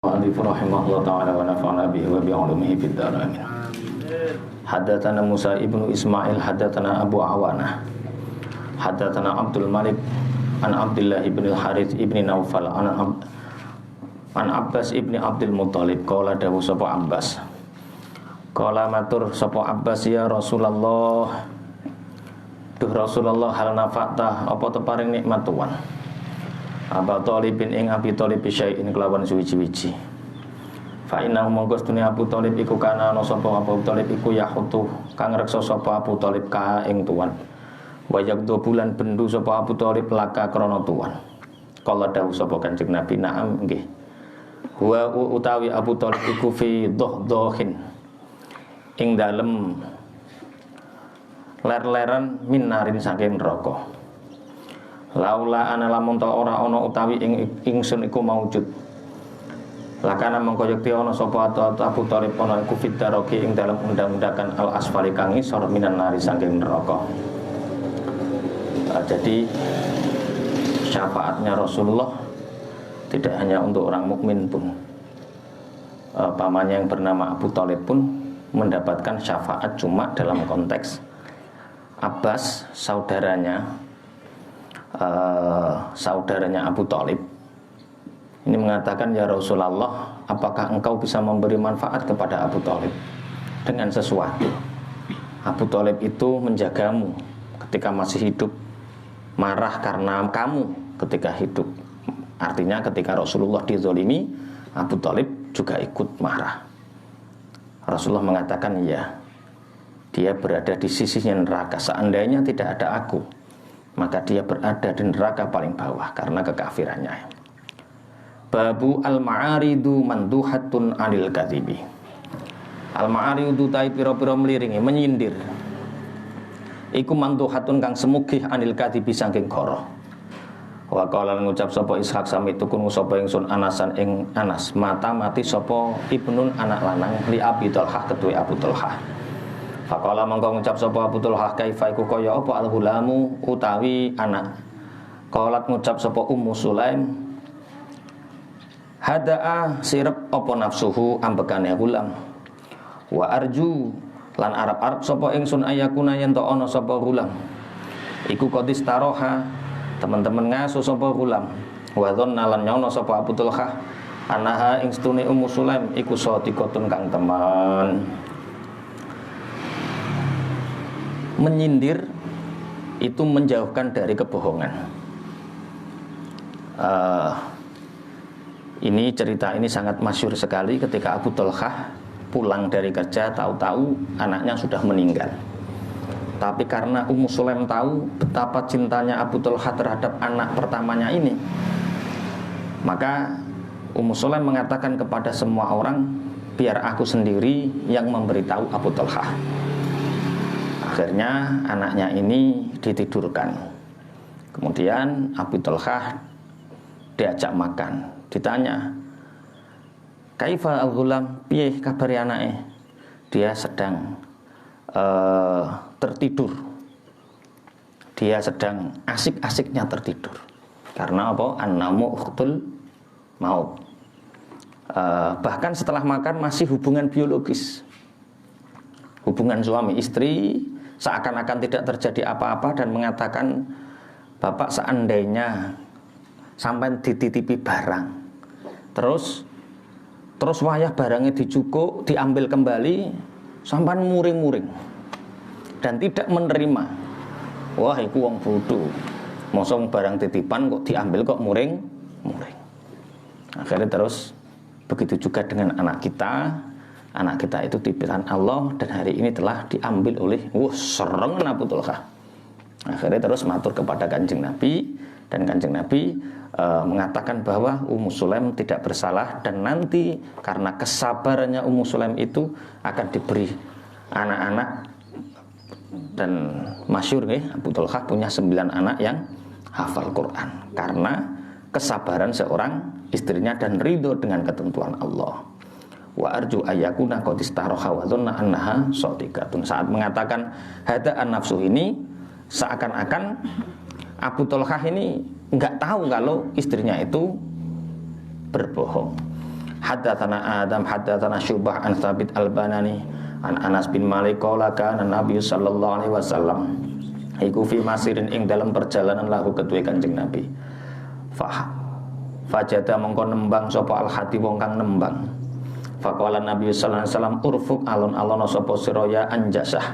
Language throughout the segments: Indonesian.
Mu'allif rahimahullah ta'ala wa nafa'ana bihi wa bi'ulumihi fid dharain. Haddatsana Musa ibnu Ismail haddatsana Abu Awanah haddatsana Abdul Malik an Abdullah ibn al-Harith ibn Naufal an Abbas ibn Abdul Muttalib qala dawu sapa Abbas qala matur sapa Abbas ya Rasulullah duh Rasulullah hal nafa'ta apa teparing nikmat tuan Abu Thalibin ing Abi Thalib syai'in kelawan suwi-wiji fa inna mongko stune Abu Thalib iku kana ana sapa Abu Thalib iku yahutu kang reksa sapa Abu Thalib ka ing tuan wajak 2 bulan bendu sapa Abu Thalib laka krana tuan kala dawuh sapa Kanjeng Nabi na'am nggih wa utawi Abu Thalib iku fi dhahin ing dalem ler-leran minarin saking neraka laula ana lamun ta ora ana utawi ing ingsun iku maujud lakana mengko yekti ana sapa Abu Thalib ana iku fitaroki ing dalam undang-undakan al asfali kang isor minan nari saking neraka. Jadi syafaatnya Rasulullah tidak hanya untuk orang mukmin pun, pamannya yang bernama Abu Thalib pun mendapatkan syafaat cuma dalam konteks Abbas saudaranya Abu Thalib ini mengatakan ya Rasulullah apakah engkau bisa memberi manfaat kepada Abu Thalib dengan sesuatu. Abu Thalib itu menjagamu ketika masih hidup, marah karena kamu ketika hidup. Artinya ketika Rasulullah dizolimi, Abu Thalib juga ikut marah. Rasulullah mengatakan ya, dia berada di sisinya neraka. Seandainya tidak ada aku, maka dia berada di neraka paling bawah karena kekafirannya. Babu al-ma'aridu manduhatun anil kadhibi. Al-ma'aridu tai pira-pira mliringi menyindir. Iku manduhatun kang semugih anil kadhibi saking goro. Wa qala ngucap sapa Ishaq sami tukun sapa ingsun Anasan ing Anas mata mati sapa ibnun anak lanang li Abi Thalhah ketuwe Abu Thalhah. Faqala mangko ngucap sapa Abu Thalhah kaifa iku kaya apa al-hulamu utawi anak. Qalat ngucap sapa Ummu Sulaim hada'a sirep apa nafsuhu ambekane gulam wa arju lan arep-arep sapa ingsun ayakuna yen to ana sapa gulam iku qadis taroha teman-teman ngaso sapa gulam wa dzanna lan nyono sapa Abu Thalhah anaha ing stune Ummu Sulaim iku sadiqatun kang teman. Menyindir itu menjauhkan dari kebohongan. Ini cerita ini sangat masyhur sekali ketika Abu Thalhah pulang dari kerja tahu-tahu anaknya sudah meninggal. Tapi karena Ummu Sulaim tahu betapa cintanya Abu Thalhah terhadap anak pertamanya ini, maka Ummu Sulaim mengatakan kepada semua orang, biar aku sendiri yang memberitahu Abu Thalhah. Akhirnya anaknya ini ditidurkan. Kemudian Abu Thalhah diajak makan. Ditanya, kaifa al-ghulam, piye kabare anake? Dia sedang tertidur. Dia sedang asik-asiknya tertidur. Karena apa? An-namu ukhtul maut. Bahkan setelah makan masih hubungan biologis. Hubungan suami istri seakan-akan tidak terjadi apa-apa dan mengatakan, bapak seandainya sampai dititipi barang terus wayah barangnya dicukuk, diambil kembali sampai muring-muring dan tidak menerima. Wah iku wong bodoh, mosong barang titipan kok diambil kok muring-muring. Akhirnya terus begitu juga dengan anak kita. Anak kita itu titipan Allah dan hari ini telah diambil oleh sereng Abu Thalhah. Akhirnya terus matur kepada Kanjeng Nabi dan Kanjeng Nabi mengatakan bahwa Ummu Sulaim tidak bersalah dan nanti karena kesabarannya Ummu Sulaim itu akan diberi anak-anak. Dan masyhur Abu Thalhah punya 9 anak yang hafal Quran karena kesabaran seorang istrinya dan ridho dengan ketentuan Allah. Wa arju ayyakuna qad istaroha wa dhanna annaha shadiqatun. Saat mengatakan hada an-nafsu ini seakan-akan Abu Thalhah ini enggak tahu kalau istrinya itu berbohong. Haddatsana Adam haddatsana Syu'bah an Tsabit al-Banani an Anas bin Malik qala kana Nabi sallallahu alaihi wasallam iku fi masirin ing dalam perjalanan lahu kedue Kanjeng Nabi. Fajada mongko nembang sapa al-hati wong kang nembang. Faqala Nabi sallallahu alaihi wasallam urfuk alon-alon sapa sira ya Anjasah.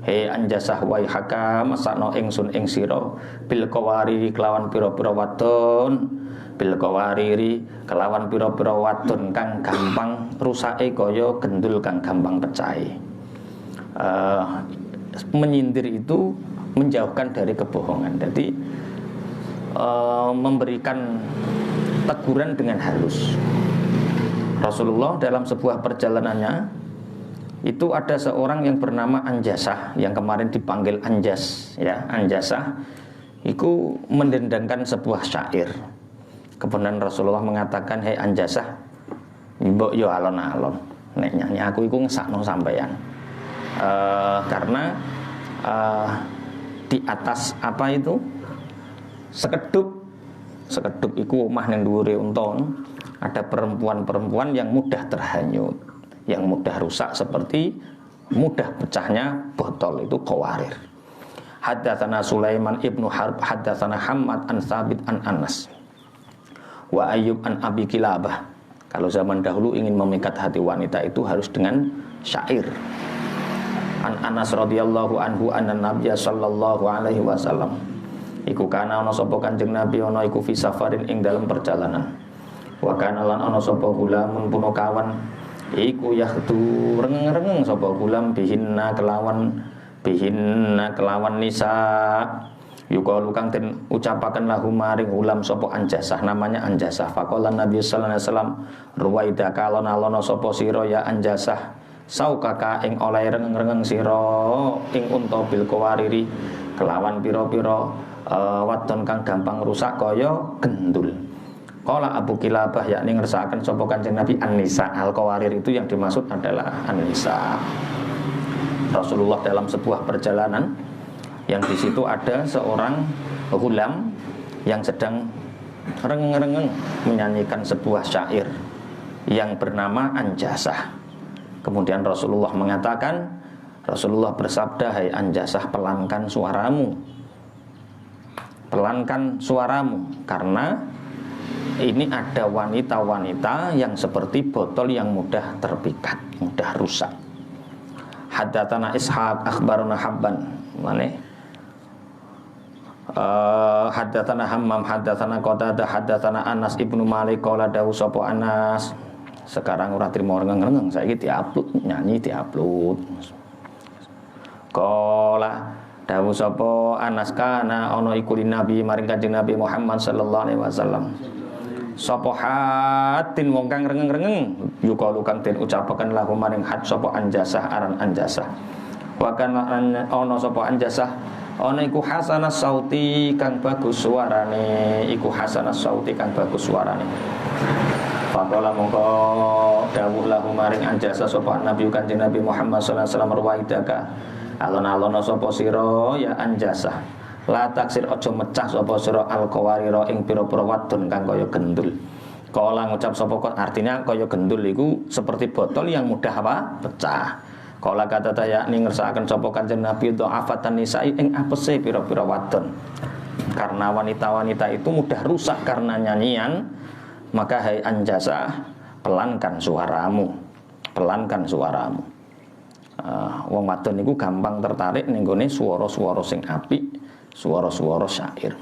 He Anjasah wai haka masakno ingsun ing sira bil qawariri kelawan pira-pira wadon, bil qawariri kelawan pira-pira wadon kang gampang rusake kaya gendul kang gampang pecahe. Menyindir itu menjauhkan dari kebohongan. Jadi memberikan teguran dengan halus. Rasulullah dalam sebuah perjalanannya itu ada seorang yang bernama Anjasah yang kemarin dipanggil Anjas, ya Anjasah, itu mendendangkan sebuah syair. Kemudian Rasulullah mengatakan, hei Anjasah, mbok yo alon-alon, nek nyanyi aku iku ngesakno sampeyan. Karena di atas apa itu sekeduk iku omah ning dhuwure unton, ada perempuan-perempuan yang mudah terhanyut, yang mudah rusak seperti mudah pecahnya botol, itu qawarir. Haddatsana Sulaiman ibnu Harb haddatsana Hammad an Tsabit an Anas wa Ayyub an Abi Kilabah. Kalau zaman dahulu ingin memikat hati wanita itu harus dengan syair. An Anas radhiyallahu anhu anna Nabiy sallallahu alaihi wasallam iku kana ana sapa Kanjeng Nabi ana iku fi safarin ing dalam perjalanan. Wa kana lan ana sapa gulamun punokawan iku yahtu rengeng-rengeng sapa gulam bihinna kelawan nisa yuqalu kang den ucapaken lahu maring ulam sapa Anjasah, namanya Anjasah. Faqala Nabi sallallahu alaihi wasallam ruwaida kalon-alon sapa sira ya Anjasah saukaka ing oleh rengeng-rengeng sira ing unta bil qawariri kelawan pira-pira wadon kang gampang rusak kaya gendul. Qala Abu Kilabah yakni ngersakaken sapa Kanjeng Nabi An-Nisa. Al-Qawarir itu yang dimaksud adalah An-Nisa. Rasulullah dalam sebuah perjalanan yang di situ ada seorang ghulam yang sedang rengeng-rengeng menyanyikan sebuah syair yang bernama Anjasah. Kemudian Rasulullah mengatakan, Rasulullah bersabda, hai Anjasah, pelankan suaramu. Pelankan suaramu, karena ini ada wanita-wanita yang seperti botol yang mudah terpikat, mudah rusak. Haddatsana Ishaq akhbarana Habban. Haddatsana Hammam haddatsana Qatadah haddatsana Anas ibnu Malik qala dawu sapa Anas. Sekarang ora trimo rengeng-rengeng, saiki diupload, nyanyi diupload. Qala dawu sapa Anas kana ana iku Nabi maring Kanjeng Nabi Muhammad sallallahu alaihi wasallam. Sapa hatin wong kang rengeng-rengeng yukalu kang den ucapaken lahu maring had sapa Anjasah aran Anjasah. Wa kana ana sapa Anjasah ana iku hasanas sauti kang bagus suarane, iku hasanas sauti kang bagus suarane. Faqala mongko dawuh lahu maring Anjasah sapa Nabi Kanjeng Nabi Muhammad sallallahu alaihi wasallam ruwaidaka alon-alon sapa sira ya Anjasah. La taksir aja mecah sapa sira al-qawarira ing pira-pira wadon kang kaya gendul. Kala ngucap sapa kon, artinya kaya gendul iku seperti botol yang mudah apa? Pecah. Kala kata yakni ngersakaken sapa Kanjeng Nabi dha'afatan nisa'i ing apese pira-pira wadon. Karena wanita-wanita itu mudah rusak karena nyanyian, maka hai Anjasah, pelankan suaramu. Pelankan suaramu. Wong wadon niku gampang tertarik ning gone swara-swara sing apik, suara-suara syair.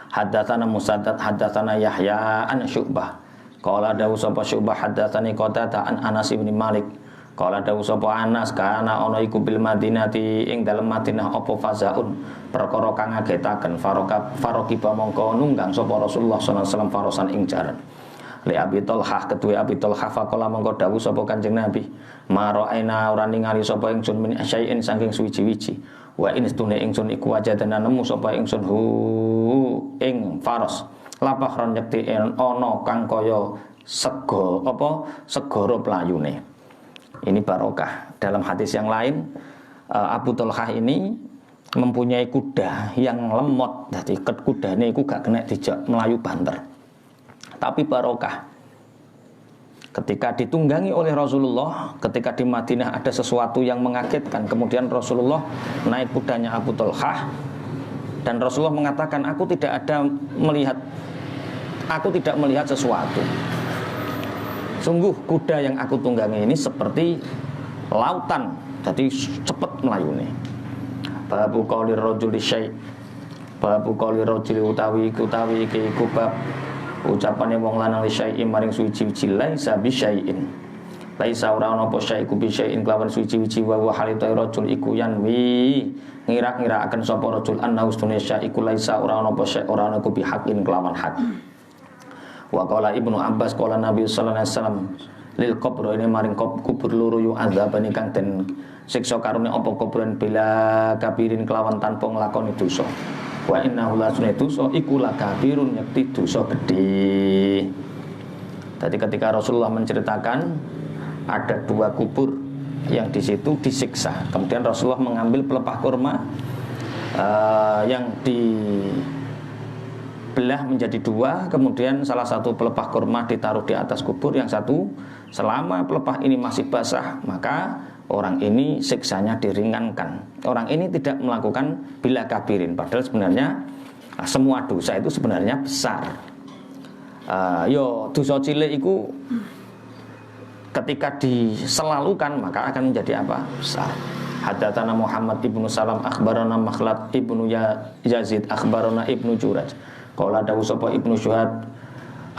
Haddatsana Musaddad haddatsana Yahya an Syu'bah. Qala dawu sapa Syu'bah haddatsani Qatadah an Anas bin Malik. Qala dawu sapa Anas kana ana iku bil Madinati ing dalem Madinah apa fazaun perkara kang ngagetaken farokiba mongko nunggang sapa Rasulullah sallallahu alaihi wasallam farosan ing jaran. Li Abi Thalhah kedue Abi Thalhah faqala mongko dawuh sapa Kanjeng Nabi maraina ora ningali sapa ingsun min syai'in saking suwiji-wiji wa instune ingsun iku wajadana nemu sapa ingsun hu ing faros lapahron nyekti ana kang kaya segara playune. Ini barokah. Dalam hadis yang lain Abu Thalhah ini mempunyai kuda yang lemot, jadi kudane iku gak kena dijak melayu banter. Tapi barokah. ketika ditunggangi oleh Rasulullah, ketika di Madinah ada sesuatu yang mengagetkan, kemudian Rasulullah naik kudanya Abu Thalhah, dan Rasulullah mengatakan, aku tidak melihat sesuatu. Sungguh kuda yang aku tunggangi ini seperti lautan, jadi cepat melayuni. Babu qaulir rajuli syai', babu qaulir rajuli utawi iki bab ucapane wong lanang li syai'in maring suci-suci laisa bi syai'in. Laisa ora ana apa syai'ku bi syai'in kelawan suci-suci wa halita rajul iku yanwi ngira-ngiraaken sapa rajul anna ustune syai'ku laisa ora ana apa syai' ora ana ku bi haqqin kelawan hak. Wa qala Ibnu Abbas qala Nabi sallallahu alaihi wasallam lil qabr ini maring kubur loro yu azabani kang den siksa karone apa kuburan bila kabirin kelawan tanpa nglakoni dosa. Wa innahu la sunatuso iku la kabirun yakti dosa gede. Jadi ketika Rasulullah menceritakan ada 2 kubur yang di situ disiksa, kemudian Rasulullah mengambil pelepah kurma yang dibelah menjadi 2, kemudian salah satu pelepah kurma ditaruh di atas kubur, yang satu selama pelepah ini masih basah maka orang ini siksanya diringankan. Orang ini tidak melakukan bila kabirin, padahal sebenarnya semua dosa itu sebenarnya besar. Dosa cilik itu ketika diselalukan maka akan menjadi apa? Besar. Haddatsana Muhammad ibnu Salam akhbarana Makhlad ibnu Yazid akhbarana ibnu Juraj. Qala dawu sapa ibnu Syuhab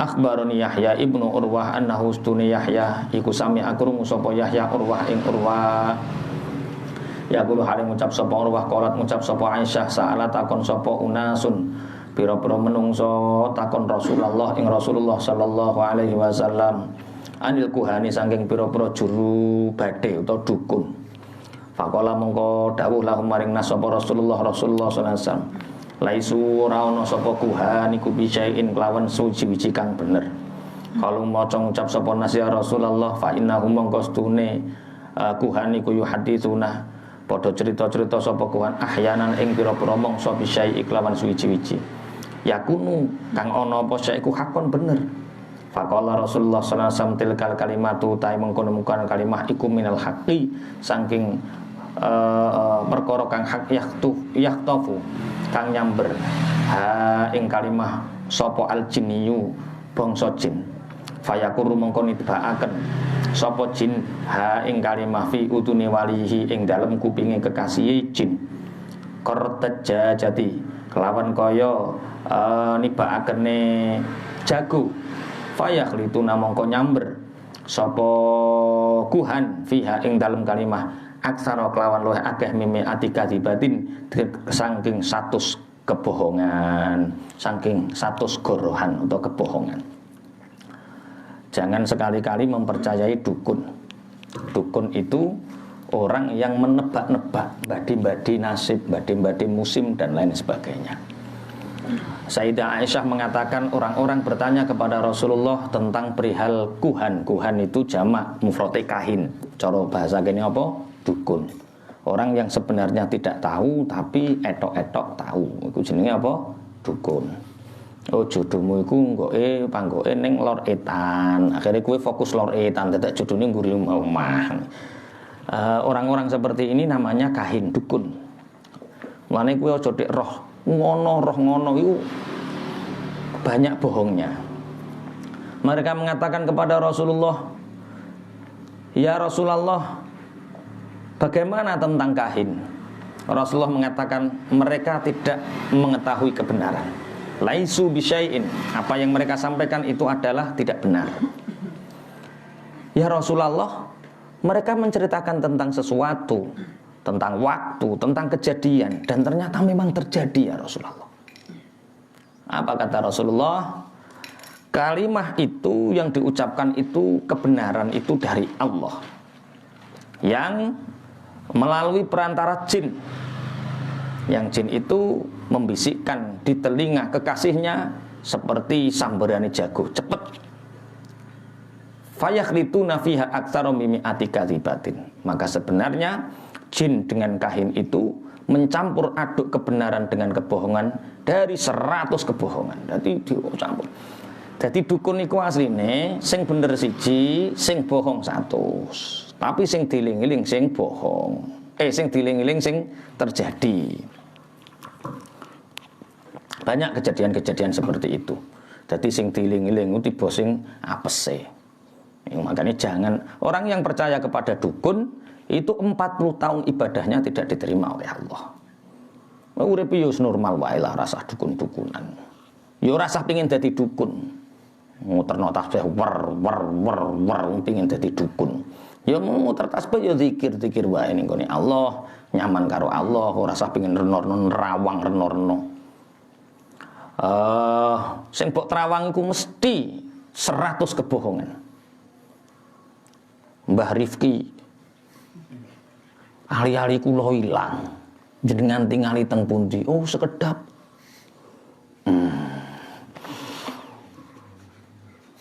akhbarani Yahya ibnu Urwah annahu stuni Yahya iku sami akrungu sapa Yahya Urwah ing Urwah yaqulu hale ngucap sapa Urwah qalat ngucap sapa Aisyah sa'ala takon sapa unasun pira-pira menungso takon Rasulullah ing Rasulullah sallallahu alaihi wasallam anil kuhani saking pira-pira juru badhe utawa dukun. Faqala mongko dawuh lahum maring nasapa Rasulullah sallallahu alaihi wasallam laisu ora ana sapa kuhan iku bisain kelawan suci-suci kang bener. Kalau maca ngucap sapa nasihat Rasulullah fa innahum mangkostune kuhan iku yuhaditsuna padha cerita-cerita sapa kuhan ahyanan ing pira-pira mangsa bisai kelawan suci-suci. Yakunu kang ana apa sya iku hakon bener. Faqala Rasulullah sallallahu alaihi wasallam tilkal kalimatu ta mengkono-mengkono kalimah iku minal haqqi saking perkara kang hak yaktafu kang nyamber ha ing kalimah sapa aljinniyu bangsa jin fayaquru mongko nitbaaken sapa jin ha ing kalimah fi udune walihi ing dalem kupinge kekasihe jin qartajati kelawan kaya nibaakene jago fayakhlitu mongko nyamber sapa kuhan fiha ing dalem kalimah aksara kelawan luwih akeh mimi atika dibatin saking 100 kebohongan, saking 100 gorohan atau kebohongan. Jangan sekali-kali mempercayai dukun. Dukun itu orang yang menebak-nebak, badi-badi nasib, badi-badi musim dan lain sebagainya. Sayyidah Aisyah mengatakan orang-orang bertanya kepada Rasulullah tentang perihal kuhan. Kuhan itu jamak mufrate kahin. Cara bahasa kene apa? Dukun. Orang yang sebenarnya tidak tahu tapi etok-etok tahu. Iku jenenge apa? Dukun. Oh jodohmu iku nggoke panggoke ning Lor Etan. Akhirnya kowe fokus Lor Etan, dadak jodone ngguri omah. Orang-orang seperti ini namanya kahin, dukun. Mulane kowe aja dik roh ngono itu banyak bohongnya. Mereka mengatakan kepada Rasulullah, "Ya Rasulullah, bagaimana tentang kahin?" Rasulullah mengatakan mereka tidak mengetahui kebenaran. Laisu bisyai'in, apa yang mereka sampaikan itu adalah tidak benar. Ya Rasulullah, mereka menceritakan tentang sesuatu, tentang waktu, tentang kejadian, dan ternyata memang terjadi ya Rasulullah. Apa kata Rasulullah? Kalimah itu yang diucapkan itu kebenaran itu dari Allah yang melalui perantara jin. Yang jin itu membisikkan di telinga kekasihnya seperti sambarane jago, cepet. Fayakhlituna fiha aktsara mimi'ati kadzibatin. Maka sebenarnya jin dengan kahin itu mencampur aduk kebenaran dengan kebohongan dari 100 kebohongan. Jadi dicampur. Jadi dukun iku asline sing bener siji, sing bohong 100. Tapi sing diling-iling sing bohong. Sing diling-iling sing terjadi. Banyak kejadian-kejadian seperti itu. Jadi sing diling-iling itu tiba sing apese. Makanya jangan, orang yang percaya kepada dukun itu 40 tahun ibadahnya tidak diterima oleh Allah. Urip yo normal wae lah rasa dukun-dukunan. Yo rasa pengin dadi dukun. Muterno tasbih wer pengin dadi dukun. Ya muter tasbih ya zikir wae ning gone Allah, nyaman karo Allah, ora usah pengin renorno nerawang renorno. Sing mbok terawang iku mesti 100 kebohongan. Mbah Rifki ali-ali kula ilang. Jenengan tingali teng pundi? Oh, sekedap.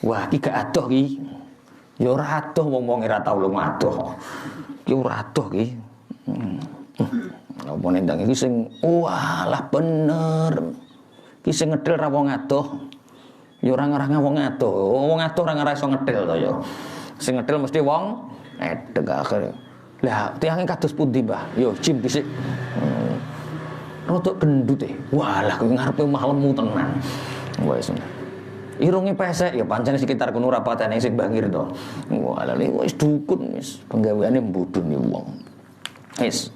Wah, iki gak adoh iki. Ya ora adoh wong-wong ora tau lunga adoh. Ki ora adoh ki. Apa nendang iki sing walah bener. Ki sing ngedel ra wong adoh. Ya ora ngarang wong adoh. Wong adoh ora ngarah iso ngedel to ya. Sing ngedel mesti wong edeg akhir. Lah, tiange kados pundi, Mbah? Yo jim dhisik. Rodok gendut walah kowe ngarepe mahlemu tenan. Wes. Irunge pesek ya pancen sekitar kono ora patene sing bangir to. Walah wis dukun wis penggaweane mbuduni wong. Wis.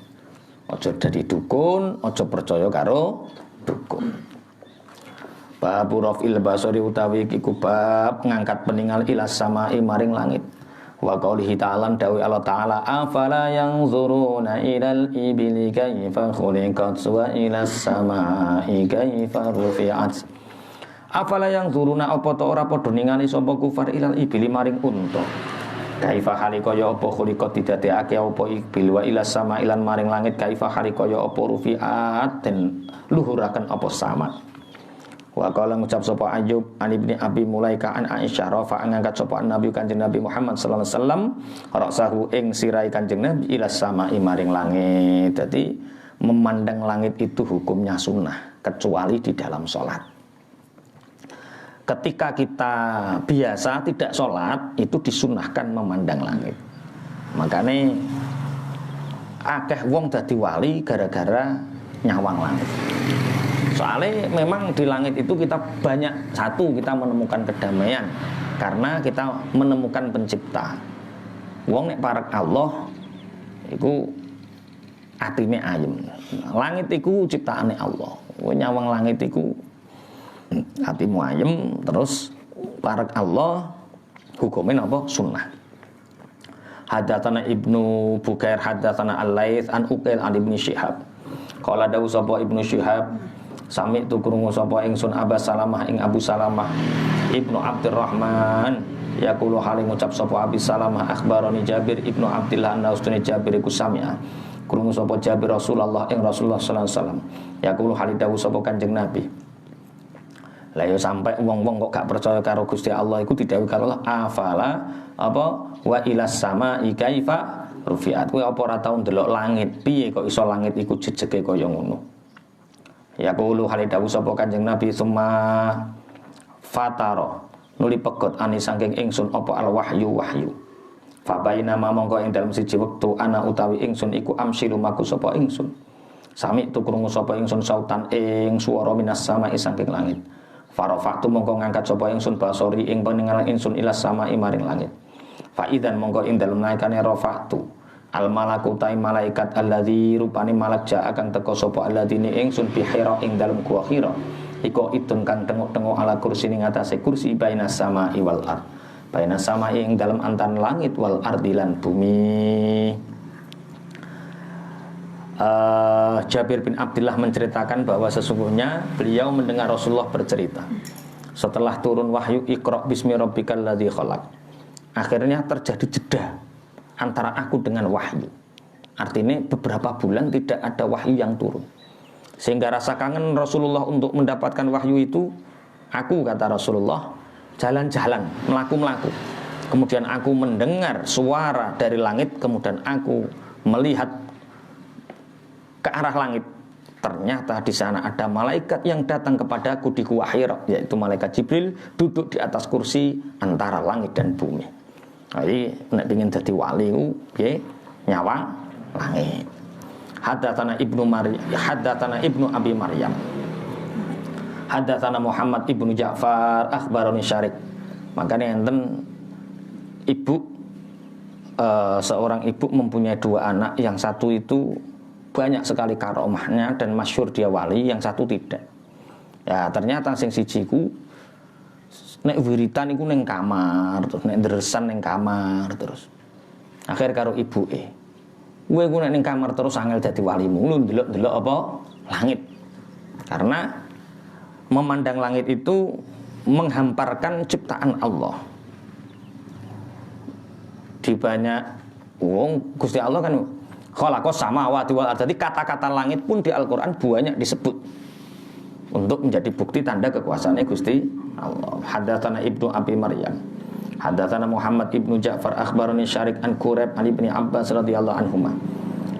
Aja dadi dukun, aja percaya karo dukun. Bab rafil basari utawi iki bab ngangkat peningal ilas samai maring langit. Wa qaulihi ta'ala dawi Allah ta'ala afala yanzuruna ilal ibili kaifa khuliqat wa ilas samai kaifa rufi'at. Afala yanzuruna apa ta ora padha ningali sapa kufar ilal ibili maring unta. Kaifa halikaya apa khuliqat didadekake apa ibil wa ilas sama ilan maring langit kaifa halikaya apa rufi'at den luhuraken apa sama. Wa qala ngucap sapa Ayyub an ibni Abi Mulaika an Aisyah rafa ngangkat sapa Nabi Kanjeng Nabi Muhammad sallallahu alaihi wasallam rasahu ing sirai Kanjeng Nabi ilas sama maring langit. Jadi memandang langit itu hukumnya sunnah kecuali di dalam sholat. Ketika kita biasa tidak sholat itu disunahkan memandang langit. Makanya akeh wong dadi wali gara-gara nyawang langit. Soalnya memang di langit itu kita banyak, satu kita menemukan kedamaian karena kita menemukan pencipta. Wong nek parek Allah iku atine ayem. Langit iku ciptaane Allah. Nyawang langit iku hatimu ayem, terus parek Allah hukumnya apa? Sunnah. Hadatsana Ibnu Bukair hadatsana Al-Laits an Uqail an Ibnu Syihab. Qala dawu sapa Ibnu Syihab sami tu krungu sapa ingsun Abu Salamah ing Abu Salamah Ibnu Abdurrahman yaqulu haling ngucap sapa Abi Salamah akhbarani Jabir Ibnu Abdillah anna ustune Jabir iku sami'a krungu sapa Jabir Rasulullah ing Rasulullah sallallahu alaihi wasallam yaqulu hali dawu sapa Kanjeng Nabi. Lah yo sampai wong-wong kok gak percaya karo Gusti Allah iku didhawuhi karo Allah afala apa wa ilas samai kaifa rufiat. Kowe apa ora tau ndelok langit piye kok iso langit iku jejege kaya ngono. Ya qulu halidawu sapa Kanjeng Nabi summa fataro nuli pegot ani saking ingsun apa al wahyu fa baina mongko ing dalem siji wektu ana utawi ingsun iku amsilu maku sapa ingsun sami tu krungu sapa ingsun sautan ing swara minas sama'i saking langit farafatu mongko ngangkat sapa ingsun basori ing paninggalan ingsun ilas sama'i maring langit fa idzan mongko ing dalem naikane rafatu al malaku tai malaikat alladzi rupane malak ja akan teka sapa alladzine ingsun bi Hira ing dalem gua Hira iku itun kang tengok-tengok ala kursi ning atase kursi baina samai wal ard baina samai ing dalem antan langit wal ardi lan bumi. Jabir bin Abdullah menceritakan bahwa sesungguhnya beliau mendengar Rasulullah bercerita setelah turun wahyu Iqra bismi rabbikal ladzi khalaq akhirnya terjadi jeda antara aku dengan wahyu. Artinya beberapa bulan tidak ada wahyu yang turun. Sehingga rasa kangen Rasulullah untuk mendapatkan wahyu itu, aku kata Rasulullah jalan-jalan, melaku-melaku. Kemudian aku mendengar suara dari langit, kemudian aku melihat ke arah langit. ternyata di sana ada malaikat yang datang kepadaku di Gua Hira, yaitu malaikat Jibril duduk di atas kursi antara langit dan bumi. Jadi nek ingin jadi wali nggih nyawang langit. Haddatsana Ibnu Abi Maryam. Haddatsana Muhammad ibnu Ja'far akhbarani Syarik. Makanya enten seorang ibu mempunyai dua anak, yang satu itu banyak sekali karomahnya dan masyhur dia wali, yang satu tidak. Ya ternyata sing siji ku nek wiritan iku ning kamar, terus nek dresan ning kamar terus. Akhir karo ibuke. Kowe ku nek ning kamar terus angel dadi walimu, lu ndelok-ndelok apa? Langit. Karena memandang langit itu menghamparkan ciptaan Allah. Di banyak Gusti Allah kan khalaqas samawati wal ardh. Jadi kata-kata langit pun di Al-Qur'an banyak disebut untuk menjadi bukti tanda kekuasaannya Gusti Allah. Haddatsana Ibnu Abi Maryam. Haddatsana Muhammad ibnu Ja'far akhbarani Syarik an Quraib an Ibnu Abbas radhiyallahu anhuma.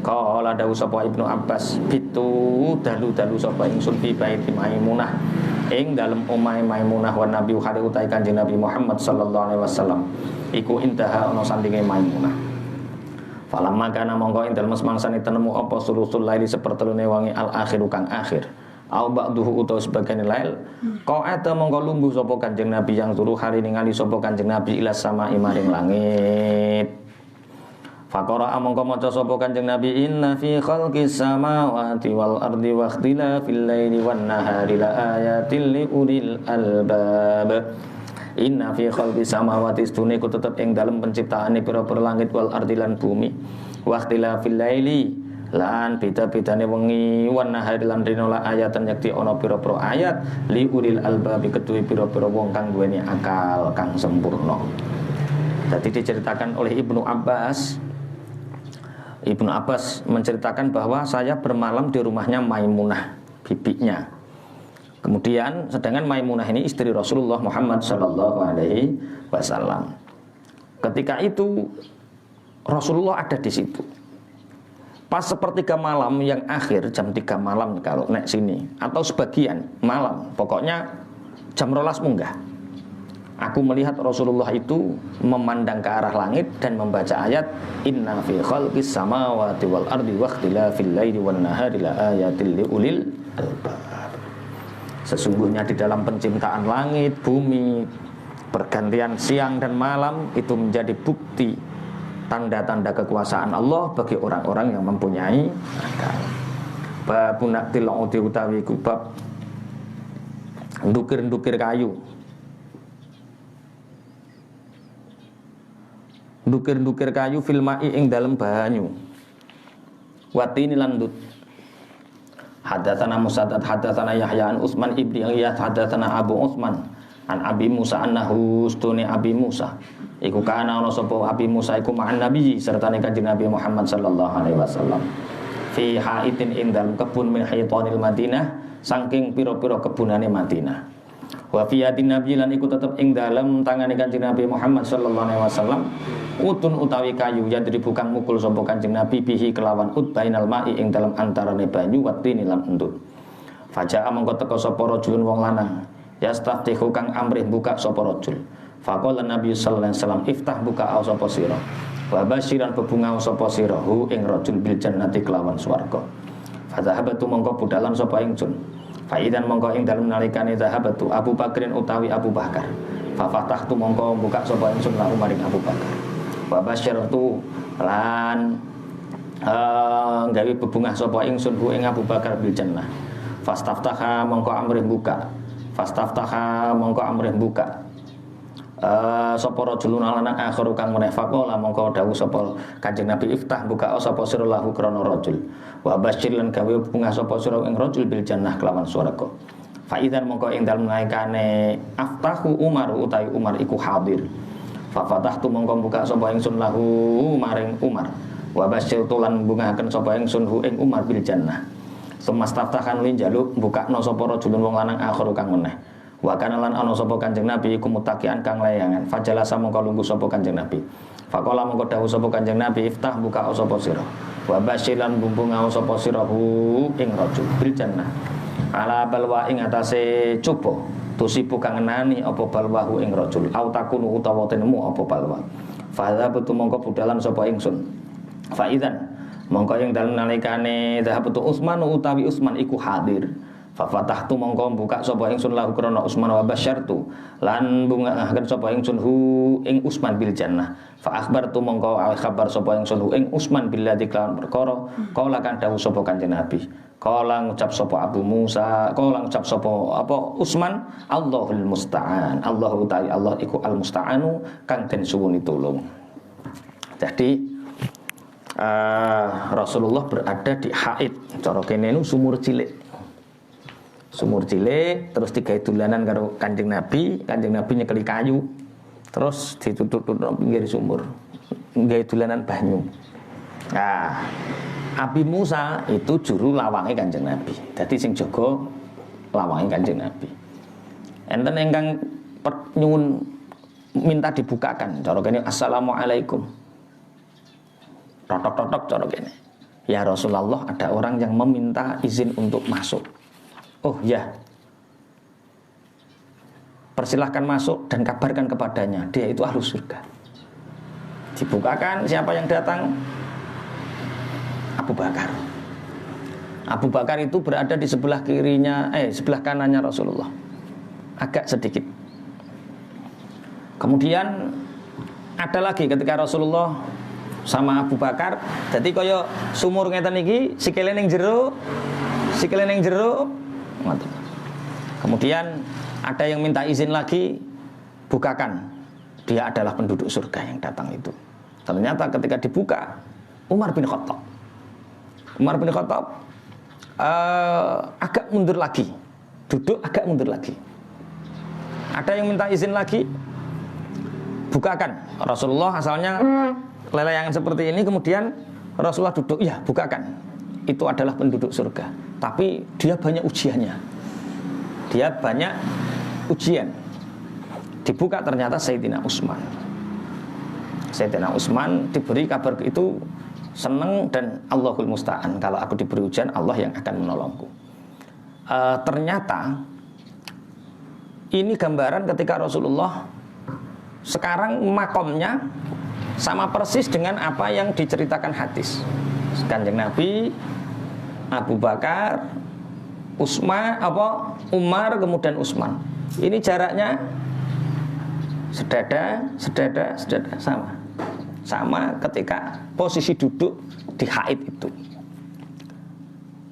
Qala dawu sapa Ibnu Abbas, bitu dalu sapa ingsun fi baiti Maimunah ing dalem omahe Maimunah wa Nabi hale utahe Kanjeng Nabi Muhammad sallallahu alaihi wasallam. Iku intaha ana sandinge Maimunah. Falamma kana mongko ing dalem semangsane tenemu apa sulusul laili sepertelune wangi al akhiru kang akhir. Au ba'duhu utawa sebagian lail. Qa'ata mongko lumbuh sapa Kanjeng Nabi yang suruh hari ningali sapa Kanjeng Nabi ila sama'i maring langit. Faqara mongko maca sapa Kanjeng Nabi inna fi khalqis samawati wal ardi wa ikhtilafil laili wan nahari la ayatil li ulil albab. Inna fi khalqis samawati stune ku tetep ing dalem penciptaane pira-pira langit wal ardi lan bumi. Wa ikhtilafil laili lan beda-bedane wengi wan nahari lan dina la ayatan yakti ana pira-pira ayat li ulil albab kedue pira-pira wong kang duweni akal kang sempurna. Jadi diceritakan oleh Ibnu Abbas. Ibnu Abbas menceritakan bahwa saya bermalam di rumahnya Maimunah, bibinya. Kemudian sedangkan Maimunah ini istri Rasulullah Muhammad sallallahu alaihi wasallam. Ketika itu Rasulullah ada di situ. Pas sepertiga malam yang akhir, jam 3 malam kalau naik sini, atau sebagian malam, pokoknya jam 12 munggah. Aku melihat Rasulullah itu memandang ke arah langit dan membaca ayat inna fi khalqis samawati wal ardi wa ikhtilafil laili wan nahari la ayatil liulil albab. Sesungguhnya di dalam penciptaan langit, bumi, pergantian siang dan malam itu menjadi bukti tanda-tanda kekuasaan Allah bagi orang-orang yang mempunyai akal. Babun naqtil utawi kubab ndukir-ndukir kayu. Ndukir-ndukir kayu filmai ing dalem banyu. Watini landut. Hadatsana Musaddad hadatsana Yahya an Utsman ibni Iyas hadatsana Abu Utsman an Abi Musa annahu stuni Abi Musa iku kana ana sapa Abi Musa iku ma'an Nabi sertane Kanjeng Nabi Muhammad sallallahu alaihi wasallam fi haitin ing dalem kebun min haitanil Madinah saking pira-pira kebunane Madinah. Wa fi yadin Nabi lan iku tetep ing dalem tangane Kanjeng Nabi Muhammad sallallahu alaihi wasallam utun utawi kayu yadri bukan mukul sapa Kanjeng Nabi bihi kelawan ut bainal ma'i ing dalem antarane banyu watini lan endut. Faja'a mongko teka sapa rajulun wong lanang yastaftihu kang amrih buka sapa rajul. Faqala Nabi sallallahu alaihi wasallam iftah buka sapa sira. Wa basyiran bebungah sapa sira hu ing rajul bil jannati kelawan swarga. Fadhahabatu mongko budalan sapa ingsun. Faidan mongko ing dalem nalikane zahabatu Abu Bakrin utawi Abu Bakar. Fa fatahtu mongko buka sapa ingsun lahu maring Abu Bakar. Wa basyartu lan gawe bebungah sapa ingsun hu ing Abu Bakar bil jannah. Fastaftaha mongko amrih buka. Fastaftaha mongko amrih buka. Sapa rajulun lanang akhir kang meneh faqala mongko dawuh sapa Kanjeng Nabi iftah buka sapa sira lahu krana rajul wa basyir lan gawe bungah sapa sira ing rajul bil jannah kelawan swarga. Fa idzan mongko ing dalem naikane aftahu Umar utawi Umar iku hadir. Fa fatahtu mongko buka sapa ingsun lahu maring Umar wa basyir tulan bungahaken sapa ingsun hu ing Umar bil jannah. Sumastaftahan lin jaluk bukakno sapa rajulun wong lanang akhir kang meneh. Wa kana lan ana sapa Kanjeng Nabi iku mutakian kang layangan. Fajalasa mongko lungguh sapa Kanjeng Nabi. Faqala mongko dawuh sapa Kanjeng Nabi iftah buka sapa sira. wa basyiran bumbungau sapa sirahu ing rajul bil jannah ala balwa ing atase coba tusipu kang ngenani apa balwahu ing rajul au takunu utawa tenemu apa balwa fa betu mongko budalan sapa ingsun fa idzan mongko ing dalem nalikane dhahabu Utsman utawi Utsman iku hadir fa fatahtu mongko buka sapa ingsun lahu krana Utsman wa basyartu lan bungahaken sapa ingsun hu ing Utsman bil jannah fa akhbartu mongko kabar sapa ingsun hu ing Utsman billadzi kan perkara kala kan dawuh sapa Kanjeng Nabi kala ngucap sapa Abu Musa kala ngucap sapa apa Utsman Allahul musta'an Allahu ta'ala Allah iku al musta'anu kang den suwuni tulung. Jadi Rasulullah berada di haid cara kene nu sumur cilik terus digawe dolanan karo Kanjeng Nabi nyekeli kayu terus ditutup-tutup pinggir sumur gawe dolanan banyu. Nah, Abi Musa itu juru lawange Kanjeng Nabi. Dadi sing jaga lawange Kanjeng Nabi. Enten ingkang nyuwun minta dibukakan cara kene assalamualaikum. Totok-totok cara kene. Ya Rasulullah, ada orang yang meminta izin untuk masuk. Oh ya, persilahkan masuk dan kabarkan kepadanya dia itu ahlu surga. Dibukakan siapa yang datang? Abu Bakar. Abu Bakar itu berada di sebelah kirinya, sebelah kanannya Rasulullah, agak sedikit. Kemudian ada lagi ketika Rasulullah sama Abu Bakar, jadi kaya sumur ngeten iki, sikile ning jero. Kemudian ada yang minta izin lagi, bukakan. Dia adalah penduduk surga yang datang itu. Ternyata ketika dibuka, Umar bin Khattab agak mundur lagi, duduk agak mundur lagi. Ada yang minta izin lagi, bukakan. Rasulullah asalnya leleyangan seperti ini, kemudian Rasulullah duduk, ya bukakan. Itu adalah penduduk surga. Tapi dia banyak ujiannya. Dibuka ternyata Sayyidina Utsman diberi kabar itu senang dan Allahul musta'an. Kalau aku diberi ujian, Allah yang akan menolongku. Ternyata ini gambaran ketika Rasulullah sekarang makomnya sama persis dengan apa yang diceritakan hadis. Kanjeng Nabi, Abu Bakar, Umar, kemudian Utsman. Ini jaraknya sedada sama ketika posisi duduk di haid itu.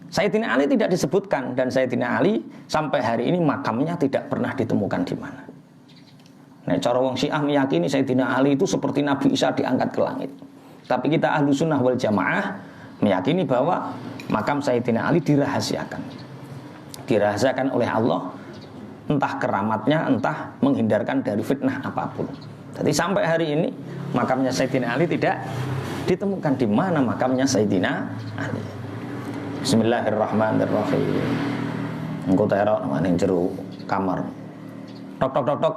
Sayyidina Ali tidak disebutkan, dan Sayyidina Ali sampai hari ini makamnya tidak pernah ditemukan di mana. Nah, cara wong Syiah meyakini Sayyidina Ali itu seperti Nabi Isa diangkat ke langit. Tapi kita ahlu sunnah wal jamaah meyakini bahwa makam Sayyidina Ali dirahasiakan oleh Allah, entah keramatnya, entah menghindarkan dari fitnah apapun. Jadi sampai hari ini makamnya Sayyidina Ali tidak ditemukan di mana makamnya Sayyidina Ali. Bismillahirrahmanirrahim. Engko terok nang jero kamar. Tok,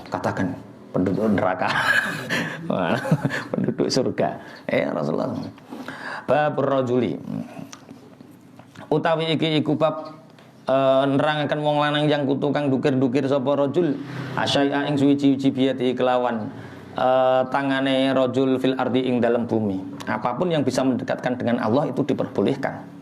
katakan penduduk neraka. Penduduk surga. Rasulullah. Babur rajuli. Utawi iki iku bab nerangaken wong lanang yang kutukang dukir-dukir sapa rajul asyai'a ing suwi-suwi biyati kelawan tangane rajul fil ardi ing dalam bumi. Apapun yang bisa mendekatkan dengan Allah itu diperbolehkan.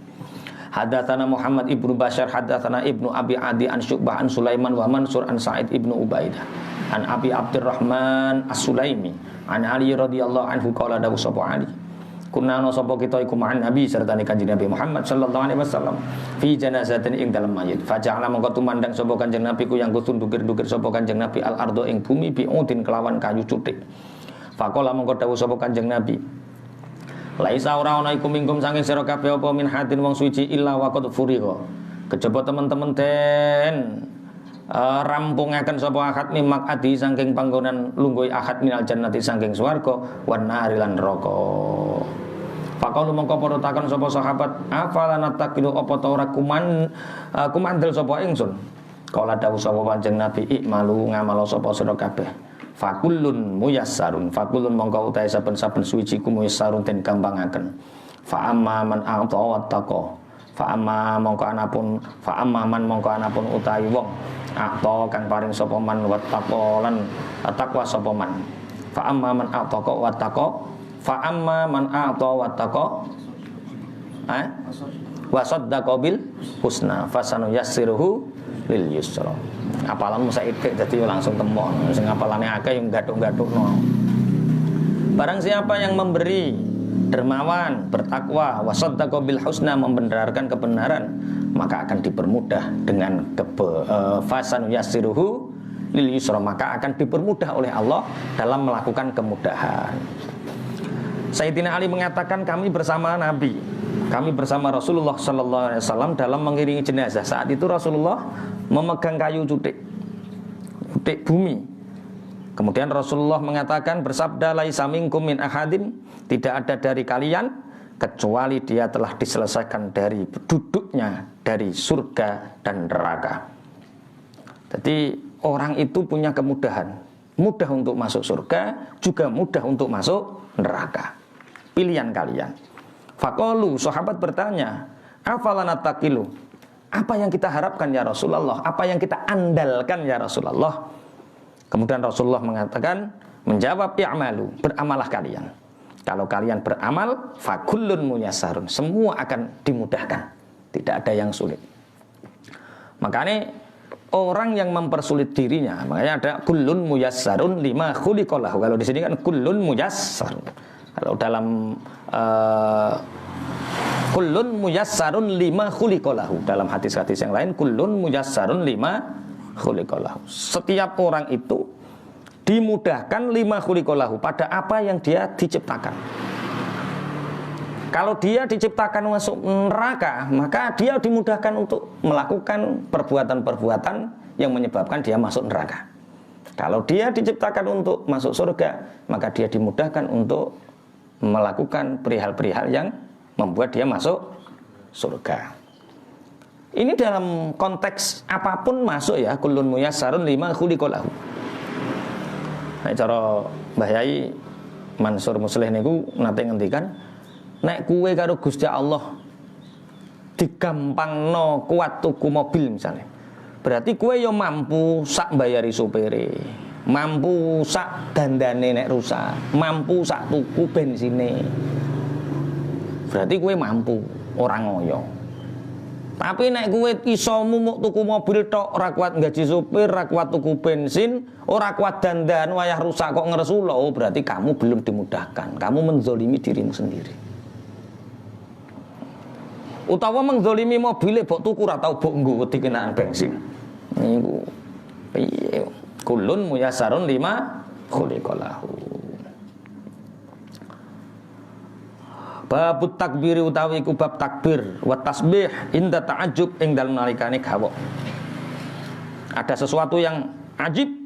Hadatsana Muhammad ibnu Bashar hadatsana ibnu Abi Adi an Syu'bah an Sulaiman wa Mansur an Sa'id ibnu Ubaidah an Abi Abdurrahman As-Sulaimi an Ali radhiyallahu anhu qala dawu sapa Ali kunna sapa kita iku ma'an Nabi serta Kanjeng Nabi Muhammad sallallahu alaihi wasallam fi janazatin ing dalam mayit faja'ala mongko tumandang sapa Kanjeng Nabi ku yang kutun dukir-dukir sapa Kanjeng Nabi al ardo ing bumi bi'udin kelawan kayu cutik. Faqala mongko dawuh sapa Kanjeng Nabi laisa ora ana iku mingkum saking sira kabeh apa min hadin wong suci illa waqad furiqa. Kejaba teman-teman den rampungaken sapa akad mimak adi saking panggonan lungguh akad minal jannati saking swarga wan nari lan neraka. Faqalu mongko padha takon sapa sahabat afala nataqilu apa ta ora kumandel sapa ingsun. Kala dawuh sapa Kanjeng Nabi ikmalu ngamalo sapa sira kabeh. Fakullun muyassarun, fakullun mongko utahe saben-saben suci ku muyassarun den gampangaken. Fa amma man a'ta wattaqa. Fa amma mongko anapun man mongko anapun utawi wong a'ta kang paring sapa man wattaqa lan takwa sapa man. Fa amma man a'ta wattaqa. Fa amma man a'ta wattaqa. Wa saddaqa bil husna fasanuyassiruhu lil yusra. Apalanmu saiki dadi langsung temon. Sing apalane akeh yang gathuk-gathukno. Barang siapa yang memberi, dermawan, bertakwa, wa saddaqa bil husna, membenarkan kebenaran, maka akan dipermudah dengan fasanuyassiruhu lil yusra, maka akan dipermudah oleh Allah dalam melakukan kemudahan. Sayyidina Ali mengatakan kami bersama Nabi, kami bersama Rasulullah sallallahu alaihi wasallam dalam mengiringi jenazah. Saat itu Rasulullah memegang kayu cutik bumi. Kemudian Rasulullah mengatakan, bersabda, laisa minkum min ahadin, tidak ada dari kalian kecuali dia telah diselesaikan dari duduknya dari surga dan neraka. Jadi orang itu punya kemudahan, mudah untuk masuk surga, juga mudah untuk masuk neraka. Pilihan kalian. Faqalu, sahabat bertanya, afalana taqilu, apa yang kita harapkan ya Rasulullah, apa yang kita andalkan ya Rasulullah? Kemudian Rasulullah mengatakan, menjawab, i'malu, beramalah kalian. Kalau kalian beramal, fakullun muyassarun, semua akan dimudahkan, tidak ada yang sulit. Makanya orang yang mempersulit dirinya, makanya ada kullun muyassarun lima khuliqalahu. Kalau di sini kan kullun muyassarun. Kalau dalam kullun muyassarun lima khuliqalahu, dalam hadis-hadis yang lain kullun muyassarun lima khuliqalahu. Setiap orang itu dimudahkan lima khuliqalahu, pada apa yang dia diciptakan. Kalau dia diciptakan masuk neraka, maka dia dimudahkan untuk melakukan perbuatan-perbuatan yang menyebabkan dia masuk neraka. Kalau dia diciptakan untuk masuk surga, maka dia dimudahkan untuk melakukan perihal-perihal yang membuat dia masuk surga. Ini dalam konteks apapun masuk ya, kullun muyassarun lima khuliqalahu. Nek cara Mbah Yai Mansur Muslih niku nate ngendikan, nek kuwe karo Gusti Allah digampangno kuat tuku mobil misalnya, berarti kuwe yo mampu sak bayari supire, mampu sak dandane nek rusak, mampu sak tuku bensine. Berarti kuwe mampu, ora ngoyo. Tapi nek kowe iso mumuk tuku mobil tok, ora kuat gaji supir, ora kuat tuku bensin, ora kuat dandan, wayah rusak kok ngresula, oh berarti kamu belum dimudahkan. Kamu menzolimi dirimu sendiri. Utawa menzolimi mobile mbok tuku ora tau mbok nggo wedi kenaan bensin. Niku piye? Kullun muyassarun lima khuliqalahu. Babut takbiri utawi iku bab takbir wa tasbih inda ta'ajjub ing dalem nalikane gawok. Ada sesuatu yang ajib.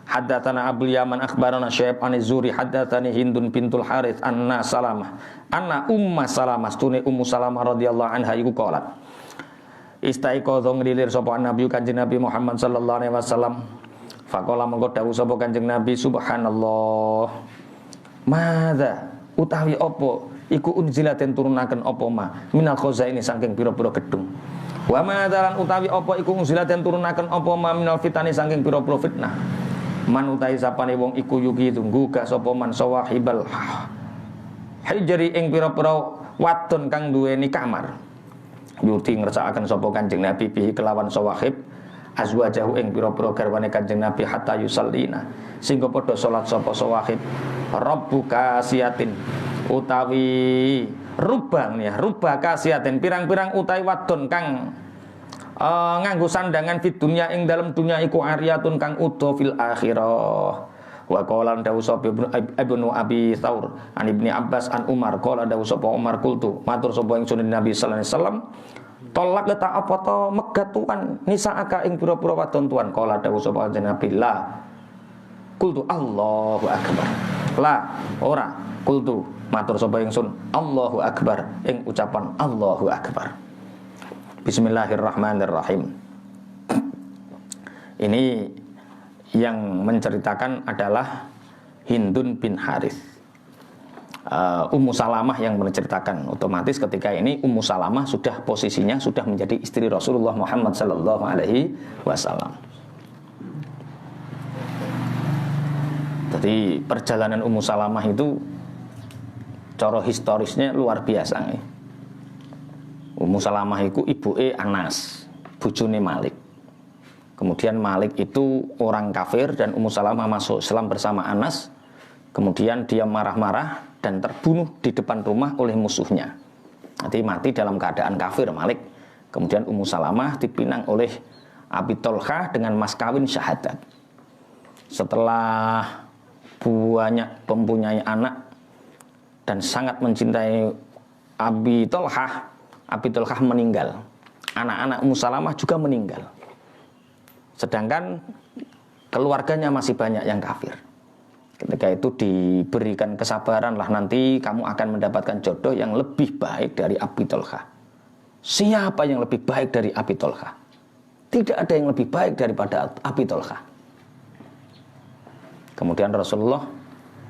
Haddatsana Abdul Yaman akhbarana Syekh An-Zuri haddatsani Hindun bintul Harits anna Salamah anna Umma Salamah stune Ummu Salamah radhiyallahu anha iku qalat istaiqadha ngrilir sapa Nabi Kanjeng Nabi Muhammad sallallahu alaihi wasallam faqala mengko dawuh sapa Kanjeng Nabi subhanallah madza utawi apa iku unzilaten turunaken apa ma minal khazaini saking pira-pira gedung wa madzalan utawi apa iku unzilaten turunaken apa ma minal fitani saking pira-pira fitnah man utawi sapane wong iku yugi tunggu gak sapa man sawahibal hijri ing pira-pira wadon kang duweni kamar yuti ngersakaken sapa Kanjeng Nabi bihi kelawan sawahib azwajahu ing pira-pira garwane Kanjeng Nabi hatta yusallina sehingga padha salat sapa sawahib rabbuka siatin utawi rubang ya rubah kasiatin pirang-pirang utawi wadon kang nganggo sandangan fid dunya ing dalam dunya iku ariyatun kang udo fil akhirah wa qala dawu sapa ibnu abi Tsaur an ibni Abbas an Umar qala dawu sapa Umar kultu matur sapa ingsun Nabi sallallahu alaihi wasallam tolak leta apa to megatuan nisa aka ing pira-pira wadon tuan qala dawu sapa Nabi la kultu Allahu akbar la ora kultu matur sapa ingsun Allahu akbar ing ucapan Allahu akbar. Bismillahirrahmanirrahim. Ini yang menceritakan adalah Hindun bin Harits. Ummu Salamah yang menceritakan. Otomatis ketika ini Ummu Salamah sudah posisinya sudah menjadi istri Rasulullah Muhammad sallallahu alaihi wasallam. Jadi perjalanan Ummu Salamah itu cara historisnya luar biasa nih. Ummu Salamah itu ibuke Anas, bojone Malik. Kemudian Malik itu orang kafir dan Ummu Salamah masuk Islam bersama Anas. Kemudian dia marah-marah dan terbunuh di depan rumah oleh musuhnya. Nanti mati dalam keadaan kafir Malik. Kemudian Ummu Salamah dipinang oleh Abi Tolha dengan mas kawin syahadat. Setelah banyak mempunyai anak dan sangat mencintai Abi Tolha meninggal. Anak-anak Ummu Salamah juga meninggal. Sedangkan keluarganya masih banyak yang kafir. Ketika itu diberikan kesabaran lah, nanti kamu akan mendapatkan jodoh yang lebih baik dari Abi Tolha. Siapa yang lebih baik dari Abi Tolha? Tidak ada yang lebih baik daripada Abi Tolha. Kemudian Rasulullah,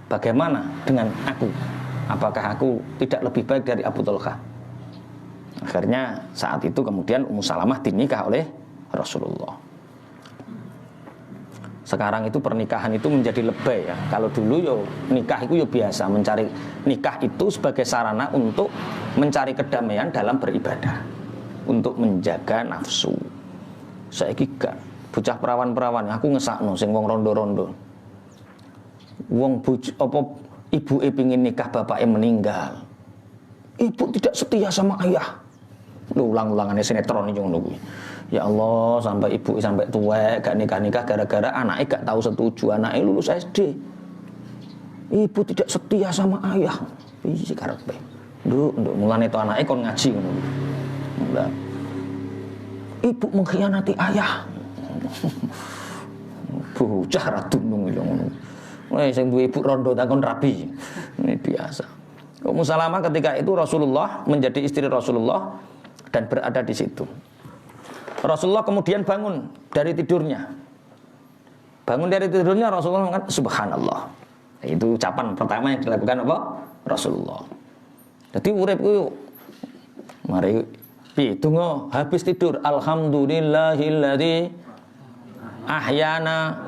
bagaimana dengan aku? Apakah aku tidak lebih baik dari Abu Tolha? Akhirnya saat itu kemudian Ummu Salamah dinikah oleh Rasulullah. Sekarang itu pernikahan itu menjadi lebay ya. Kalau dulu yo nikah itu yo biasa, mencari nikah itu sebagai sarana untuk mencari kedamaian dalam beribadah, untuk menjaga nafsu. Saiki gak bocah perawan-perawan aku ngesakno sing wong rondo-rondo. Wong ibuke pengin nikah bapaknya meninggal. Ibu tidak setia sama ayah. Ulang-ulangannya sinetron iki ngono kuwi. Ya Allah, sampai ibu sampai tua gak nikah-nikah gara-gara anaknya gak tahu setuju, anaknya lulus SD. Ibu tidak setia sama ayah. Iya karepe. Nduk mulane to anaknya kon ngaji ngono. Ibu mengkhianati ayah. Bocah ra dunung iki ngono. Wah sing duwe ibu rondo takon rabi. Ini biasa. Ummu Salamah ketika itu Rasulullah menjadi istri Rasulullah dan berada di situ. Rasulullah kemudian bangun dari tidurnya. Bangun dari tidurnya Rasulullah mengatakan subhanallah. Itu ucapan pertama yang dilakukan apa? Rasulullah. Jadi urip ku mari pitungo habis tidur alhamdulillahilladzi ahyana.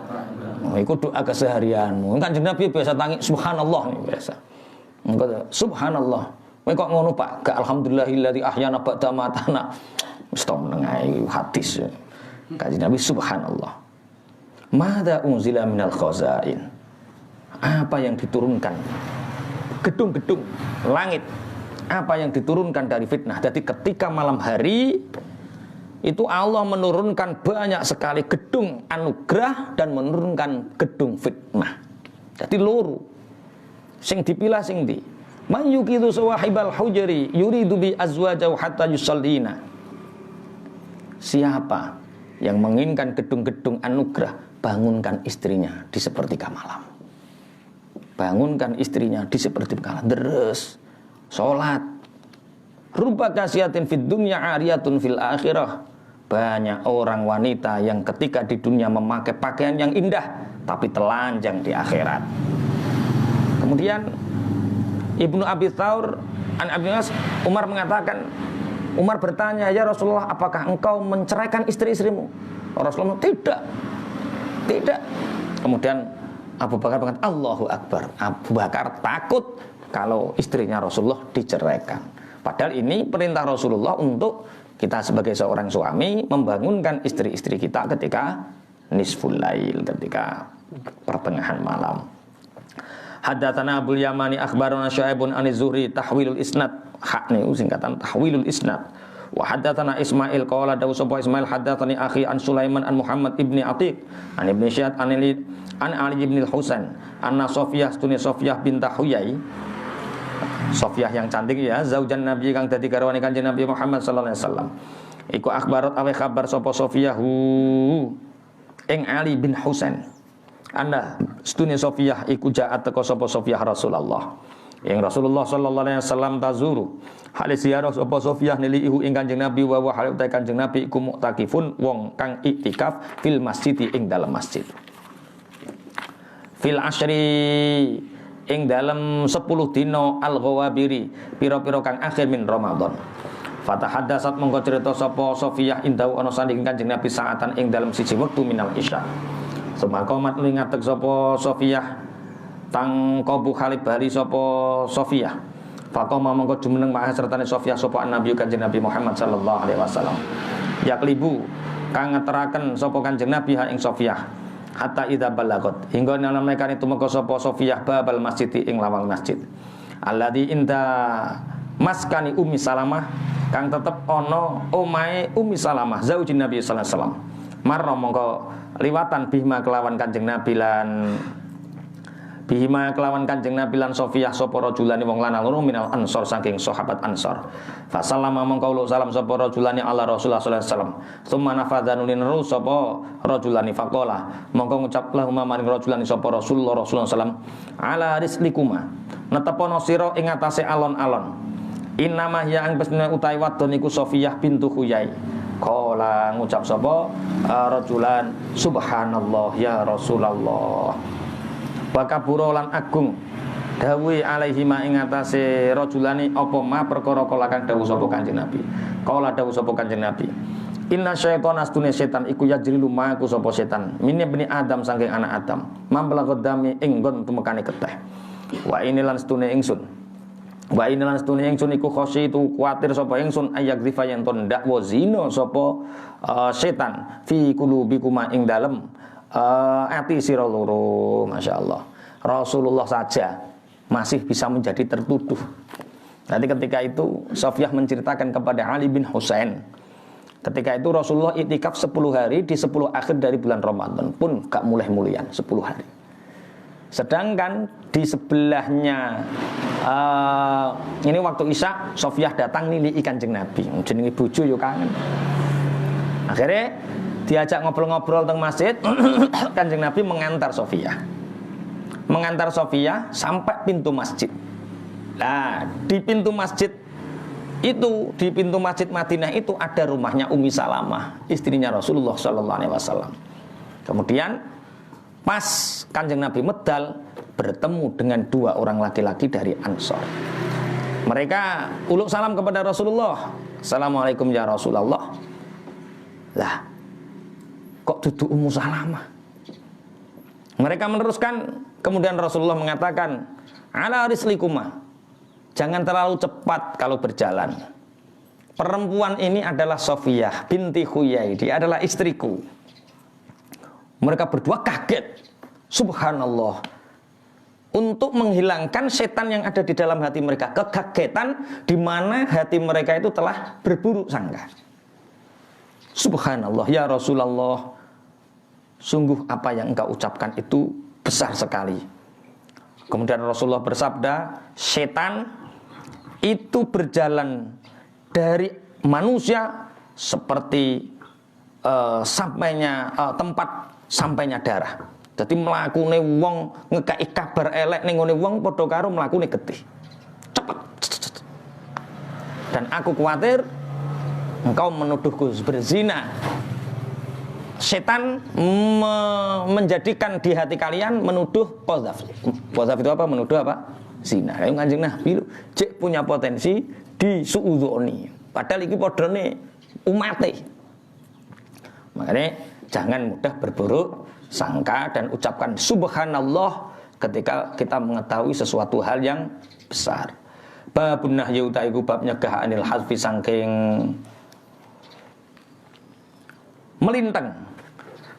Iku doa keseharianmu. Kanjeng Nabi biasa tangi subhanallah nih biasa. Engko subhanallah. Kowe kok ngono Pak? Gak alhamdulillahilladzi ahyana ba'da matana. Mesti menengahi hadis. Kanjeng Nabi subhanallah. Madza unzila minal khazain. Apa yang diturunkan? Gedung-gedung langit. Apa yang diturunkan dari fitnah? Jadi ketika malam hari itu Allah menurunkan banyak sekali gedung anugerah dan menurunkan gedung fitnah. Jadi loro. Sing dipilah sing di. Man yuqidu sawahibal hujri yuridu bi azwajahu hatta yusallina. Siapa yang menginginkan gedung-gedung anugerah, bangunkan istrinya di sepertiga malam. Bangunkan istrinya di sepertiga malam. Deres, sholat. Rupa kasiatin fid dunya ariyatun fil akhirah. Banyak orang wanita yang ketika di dunia memakai pakaian yang indah, tapi telanjang di akhirat. Kemudian Ibnu Abi Tsaur an Abdullah Umar mengatakan, Umar bertanya, ya Rasulullah, apakah engkau menceraikan istri-istrimu? Rasulullah, tidak. Kemudian Abu Bakar mengatakan, Allahu Akbar. Abu Bakar takut kalau istrinya Rasulullah diceraikan. Padahal ini perintah Rasulullah untuk kita sebagai seorang suami membangunkan istri-istri kita ketika nisful lail, ketika pertengahan malam. Haddatsana Abdul Yamani akhbarana Syu'aibun an Zuhri tahwilul isnad. Hak nih singkatan tahwilul isnad. Wa haddatsana Ismail qala dawu sapa Ismail haddatsani akhi an Sulaiman an Muhammad ibni Atiq an Ibnu Syihab an Ali ibn al-Husain anna Sofiyah tuni Sofiyah bintah Huyai. Sofiyah yang cantik ya, zaujan Nabi kang dadi garwane Kanjeng Nabi Muhammad sallallahu alaihi wasallam. Iku akhbarat awe kabar sapa Sofiyah ing Ali bin Husain. Anda stune Sofiyah iku jaat teko sapa Sofiyah Rasulullah. Yang Rasulullah sallallahu alaihi wasallam tazuru. Hale ziarah sapa Sofiyah nili ihu ing Kanjeng Nabi wa hale utahe Kanjeng Nabi iku muktakifun wong kang iktikaf fil masjid ing dalam masjid. Fil asyri ing dalem 10 dina al-ghawabiri pira-pira kang akhir min Ramadan. Fatahaddatsat mongko cerita sapa Sofiyah indau ana sanding Kanjeng Nabi saatan ing dalem siji wektu minal isya. Sumaqamat ing ngadeg sapa Sofiyah tang qabu khalib bali sapa Sofiyah. Faqama mongko jumeneng ma'a sertane Sofiyah sapa Nabi Kanjeng Nabi Muhammad sallallahu alaihi wasallam. Yaklibu kang ngeteraken sapa Kanjeng Nabi ha ing Sofiyah. Hatta idza balagot hingga nang mekane tumeka sapa Sofiyah babal masjid ing lawang masjid alladzi inda maskani Ummi Salamah kang tetep ana omahe Ummi Salamah zaujin Nabi sallallahu alaihi wasallam marra mongko liwatan bihima kelawan Kanjeng Nabi lan Sofiyah sapa rajulane wong lanang loro minal ansor saking sahabat Ansor. Fa sallama mongko ulo salam sapa rajulane ala Rasulullah sallallahu alaihi wasallam. Tsumma nafadzanu linru sapa rajulane faqala mongko ngucap lahum maring rajulane sapa Rasulullah sallam ala rislikuma netepono sira ing atase alon-alon. Innama ya ang pesne utawi wadon iku Sofiyah bintu Huyai. Qala ngucap sapa rajulan subhanallah ya Rasulullah. Wa kabura lan agung dawuh alaihi ma ing atase rajulani apa ma perkara kala kang dawuh sapa Kanjeng Nabi. Kala dawuh sapa Kanjeng Nabi. Inna syaitana astune setan iku yajrilu maku sapa setan. Min ibni Adam saking anak Adam. Mambalaghad dami ing nggon tumekane keteh. Wa inilan astune ingsun. Wa inilan astune ingsun iku khosyitu kuwatir sapa ingsun ayak dzifa yen to ndak wa zina sapa setan fi qulubikuma ing dalem ati sira loro. Masyaallah. Rasulullah saja masih bisa menjadi tertuduh. Nanti ketika itu Sofiyah menceritakan kepada Ali bin Husain. Ketika itu Rasulullah itikaf 10 hari di 10 akhir dari bulan Ramadan pun gak mulai-mulian 10 hari. Sedangkan di sebelahnya ini waktu Isya Sofiyah datang nili Kanjeng Nabi. Jenenge bojo yo kangen. Akhirnya diajak ngobrol-ngobrol teng masjid. Kanjeng Nabi mengantar Sofiyah sampai pintu masjid. Nah, di pintu masjid itu, di pintu masjid Madinah itu ada rumahnya Ummi Salamah, istrinya Rasulullah sallallahu alaihi wasallam. Kemudian pas Kanjeng Nabi medal bertemu dengan 2 orang laki-laki dari Ansor. Mereka uluk salam kepada Rasulullah. Assalamualaikum ya Rasulullah. Lah, kok duduk Ummu Salamah? Mereka meneruskan, kemudian Rasulullah mengatakan, ala rislikuma, jangan terlalu cepat kalau berjalan. Perempuan ini adalah Sofiyah binti Huyai, dia adalah istriku. Mereka berdua kaget, subhanallah, untuk menghilangkan setan yang ada di dalam hati mereka. Kekagetan di mana hati mereka itu telah berburuk sangka. Subhanallah ya Rasulullah, sungguh apa yang engkau ucapkan itu besar sekali. Kemudian Rasulullah bersabda, setan itu berjalan dari manusia seperti tempat sampainya darah. Jadi mlakune wong ngekeki kabar elek ning ngene wong padha karo mlakune getih. Cepet. Dan aku khawatir engkau menuduhku berzina. Setan menjadikan di hati kalian menuduh qadzaf. Qadzaf itu apa? Menuduh apa? Zina. Kayak Kanjeng Nabi cek punya potensi disuudzoni. Padahal iki padane umate. Makanya jangan mudah berburuk sangka dan ucapkan subhanallah ketika kita mengetahui sesuatu hal yang besar. Babun nahyi uta'iku bab nyegah anil hadfi saking melintang.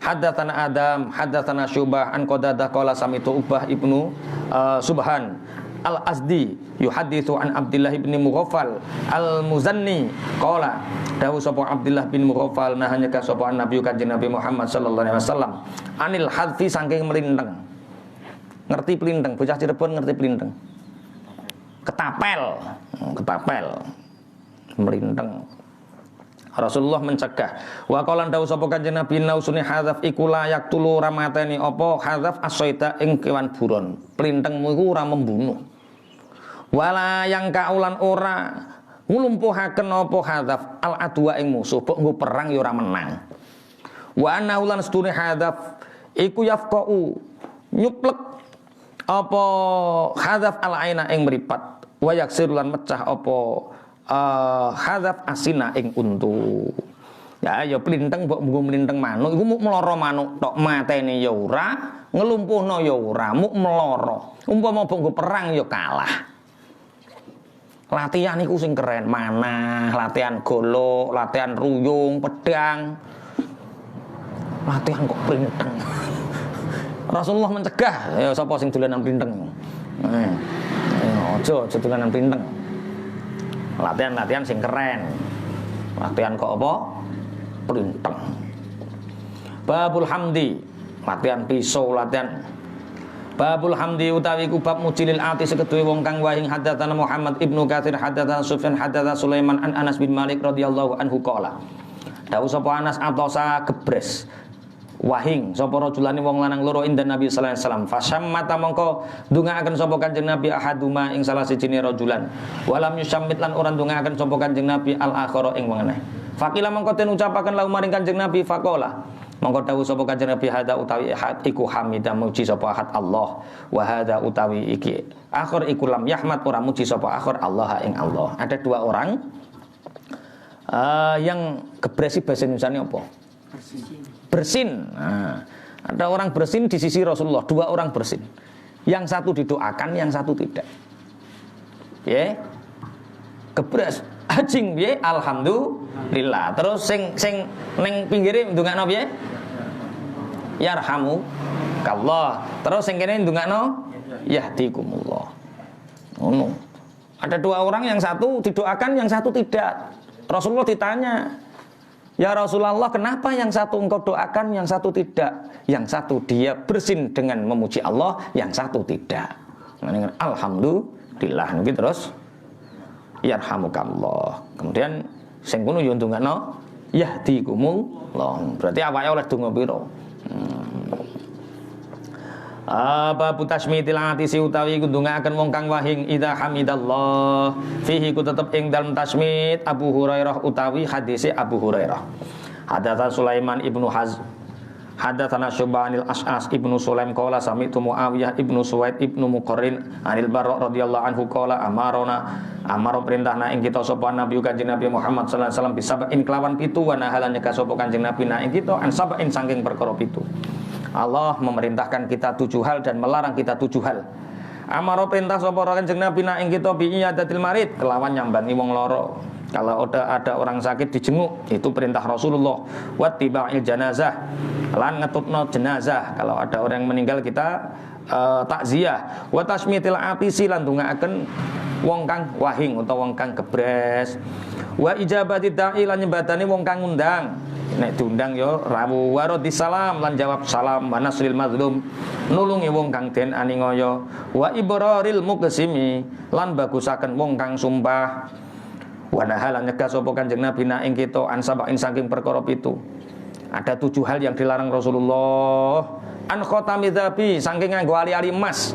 Haddatsana Adam, haddatsana Syubah an Qadadah qala samitu Ubah ibnu Subhan Al-Azdi yuhaditsu an Abdullah bin Mughaffal Al-Muzanni qala dawu sapa Abdullah bin Mughaffal nahanya ka sapa Nabi Kanjeng Nabi Muhammad sallallahu alaihi wasallam anil hadfi saking melintang. Ngerti pelintang? Bocah Cirebon ngerti pelintang? Ketapel melintang. Rasulullah mencegah. Wa qala dawu sapa Kanjeng Nabi nausune hadzaf iku layak tulu ramateni apa hadzaf asoita ing kewan buron. Plintengmu iku ora membunuh. Wala yang kaulan ora ngulumpuhaken apa hadzaf al adwa ing musuh. Mbok nggo perang ya ora menang. Wa ana ulan stune hadzaf iku yafqau nyuplek apa hadzaf al aina ing mripat wa yaksir lan mecah apa hadzaf asina ing untu. Ya plinteng mbok munggo mlinteng manuk iku muk mloro manuk tok matene ya ora, ngelumpuhno ya ora, muk mloro. Umpama mbok nggo perang ya kalah. Latihan iku sing keren, manah, latihan golok, latihan ruyung, pedang. Latihan kok plinteng. Rasulullah mencegah, ya sapa sing dolanan plinteng. Aja dolanan plinteng. Latihan sing keren. Latihan kok apa? Plinteng. Babul hamdi, latihan pisau, latihan. Babul hamdi utawi ku bab mujilil ati sekeduwe wong kang wahing hadatsana Muhammad ibnu Katsir hadatsana Sufyan hadatsana Sulaiman an Anas bin Malik radhiyallahu anhu qala. Dawuh sapa Anas atosa gebres wahing sapa rajulane wong lanang loro indan Nabi sallallahu alaihi wasallam fasammata mongko ndongaaken sapa Kanjeng Nabi ahaduma ing salah sijine rajulan walam yusammit lan ora ndongaaken sapa Kanjeng Nabi al akhara ing wong aneh. Fakila mongko ten ucapaken lahu maring Kanjeng Nabi faqala mongko dawuh sapa Kanjeng Nabi hada utawi ahad iku hamida muji sapa ahad Allah wa hada utawi iki akhir iku lam yahmad ora muji sapa akhir Allah ing Allah. Ada dua orang yang gebresi bahasa Indonesia apa? Bersin. Nah, ada orang bersin di sisi Rasulullah, dua orang bersin. Yang satu didoakan, yang satu tidak. Ya. Gebres ajing piye? Alhamdulillah. Terus sing ning pinggire ndongakno piye? Yarhamu kallah. Terus sing kene ndongakno yahdikumullah. Ngono. Ada dua orang, yang satu didoakan, yang satu tidak. Rasulullah ditanya, "Ya Rasulullah, kenapa yang satu engkau doakan, yang satu tidak?" Yang satu dia bersin dengan memuji Allah, yang satu tidak. Alhamdulillah. Niki terus yarhamukallah. Kemudian sing kono yo ndongakno yahdikumullah. Berarti awake oleh donga pira? Apa butasmitil atisi utawi ku ndongaaken wong kang wahing idza hamidallah fihi ku tetep ing dalem tasmid Abu Hurairah utawi hadise Abu Hurairah. Hadatsana Sulaiman ibnu hadatsana Syubanil As'as ibnu Sulaim qala sami'tu Muawiyah ibnu Suwaid ibnu Muqarrin anil Barra radhiyallahu anhu qala amaro perintahna ing kita sapa Nabi Kanjeng Nabi Muhammad sallallahu alaihi wasallam bisabain kelawan pitu wa nahalan nyegah sapa Kanjeng Nabi na ing kita an sabain saking perkara pitu. Allah memerintahkan kita 7 hal dan melarang kita 7 hal. Amaro perintah sapa Kanjeng Nabi na ing kita bi iyadatil marid kelawan nyambangi wong loro. Kalau ada orang sakit dijenguk, itu perintah Rasulullah. Wattiba'il janazah, lan ngetutno jenazah. Kalau ada orang yang meninggal kita takziah. Wa tasmitil atisi lan ndongaaken wong kang wahing utawa wong kang gebres. Wa ijabati da'i lan nyembadani wong kang ngundang. Nek diundang yo rawuh wa raddi salam lan jawab salam wa nasril mazlum nulungi wong kang den aningoyo wa ibraril muqsimi lan bagusaken wong kang sumpah. Wa nahalan nyegah sapa Kanjeng Nabi na ing kita an sabain saking perkara pitu. Ada 7 hal yang dilarang Rasulullah. An khatami dzabi saking nganggo ali-ali emas.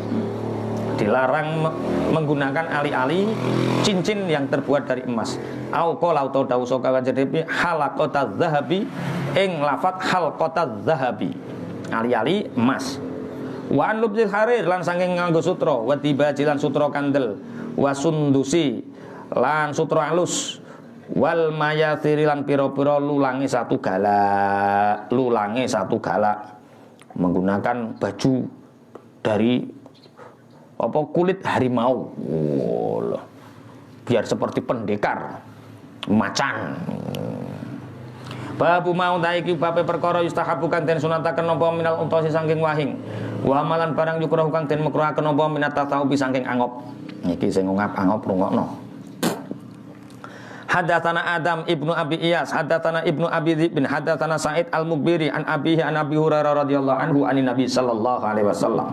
Dilarang menggunakan ali-ali cincin yang terbuat dari emas. Au qala atau dawuh saka Kanjeng Nabi halaqatadz zahabi ing lafat halqatadz zahabi. Ali-ali emas. Wa an lubzil harir lan saking nganggo sutra, wa tibaji lan sutra kandel, wa sundusi lan sutra alus, wal mayathiri lan pira-pira lulange satu galak, menggunakan baju dari apa kulit harimau. Oh, biar seperti pendekar macan. Babu mau taiki bape perkara yustahabu kang den sunataken napa minal untasi saking wahing. Wa amalan barang yukrahu kang den makruhaken napa minat tasawuf saking angop. Iki sing angop rungokno. Hadatsana Adam ibnu Abi Iyas, hadatsana ibnu Abi Dzibin, hadatsana Sa'id al-Mukbiri an abihi an Abi Hurairah radhiyallahu anhu anin Nabi sallallahu alaihi wasallam.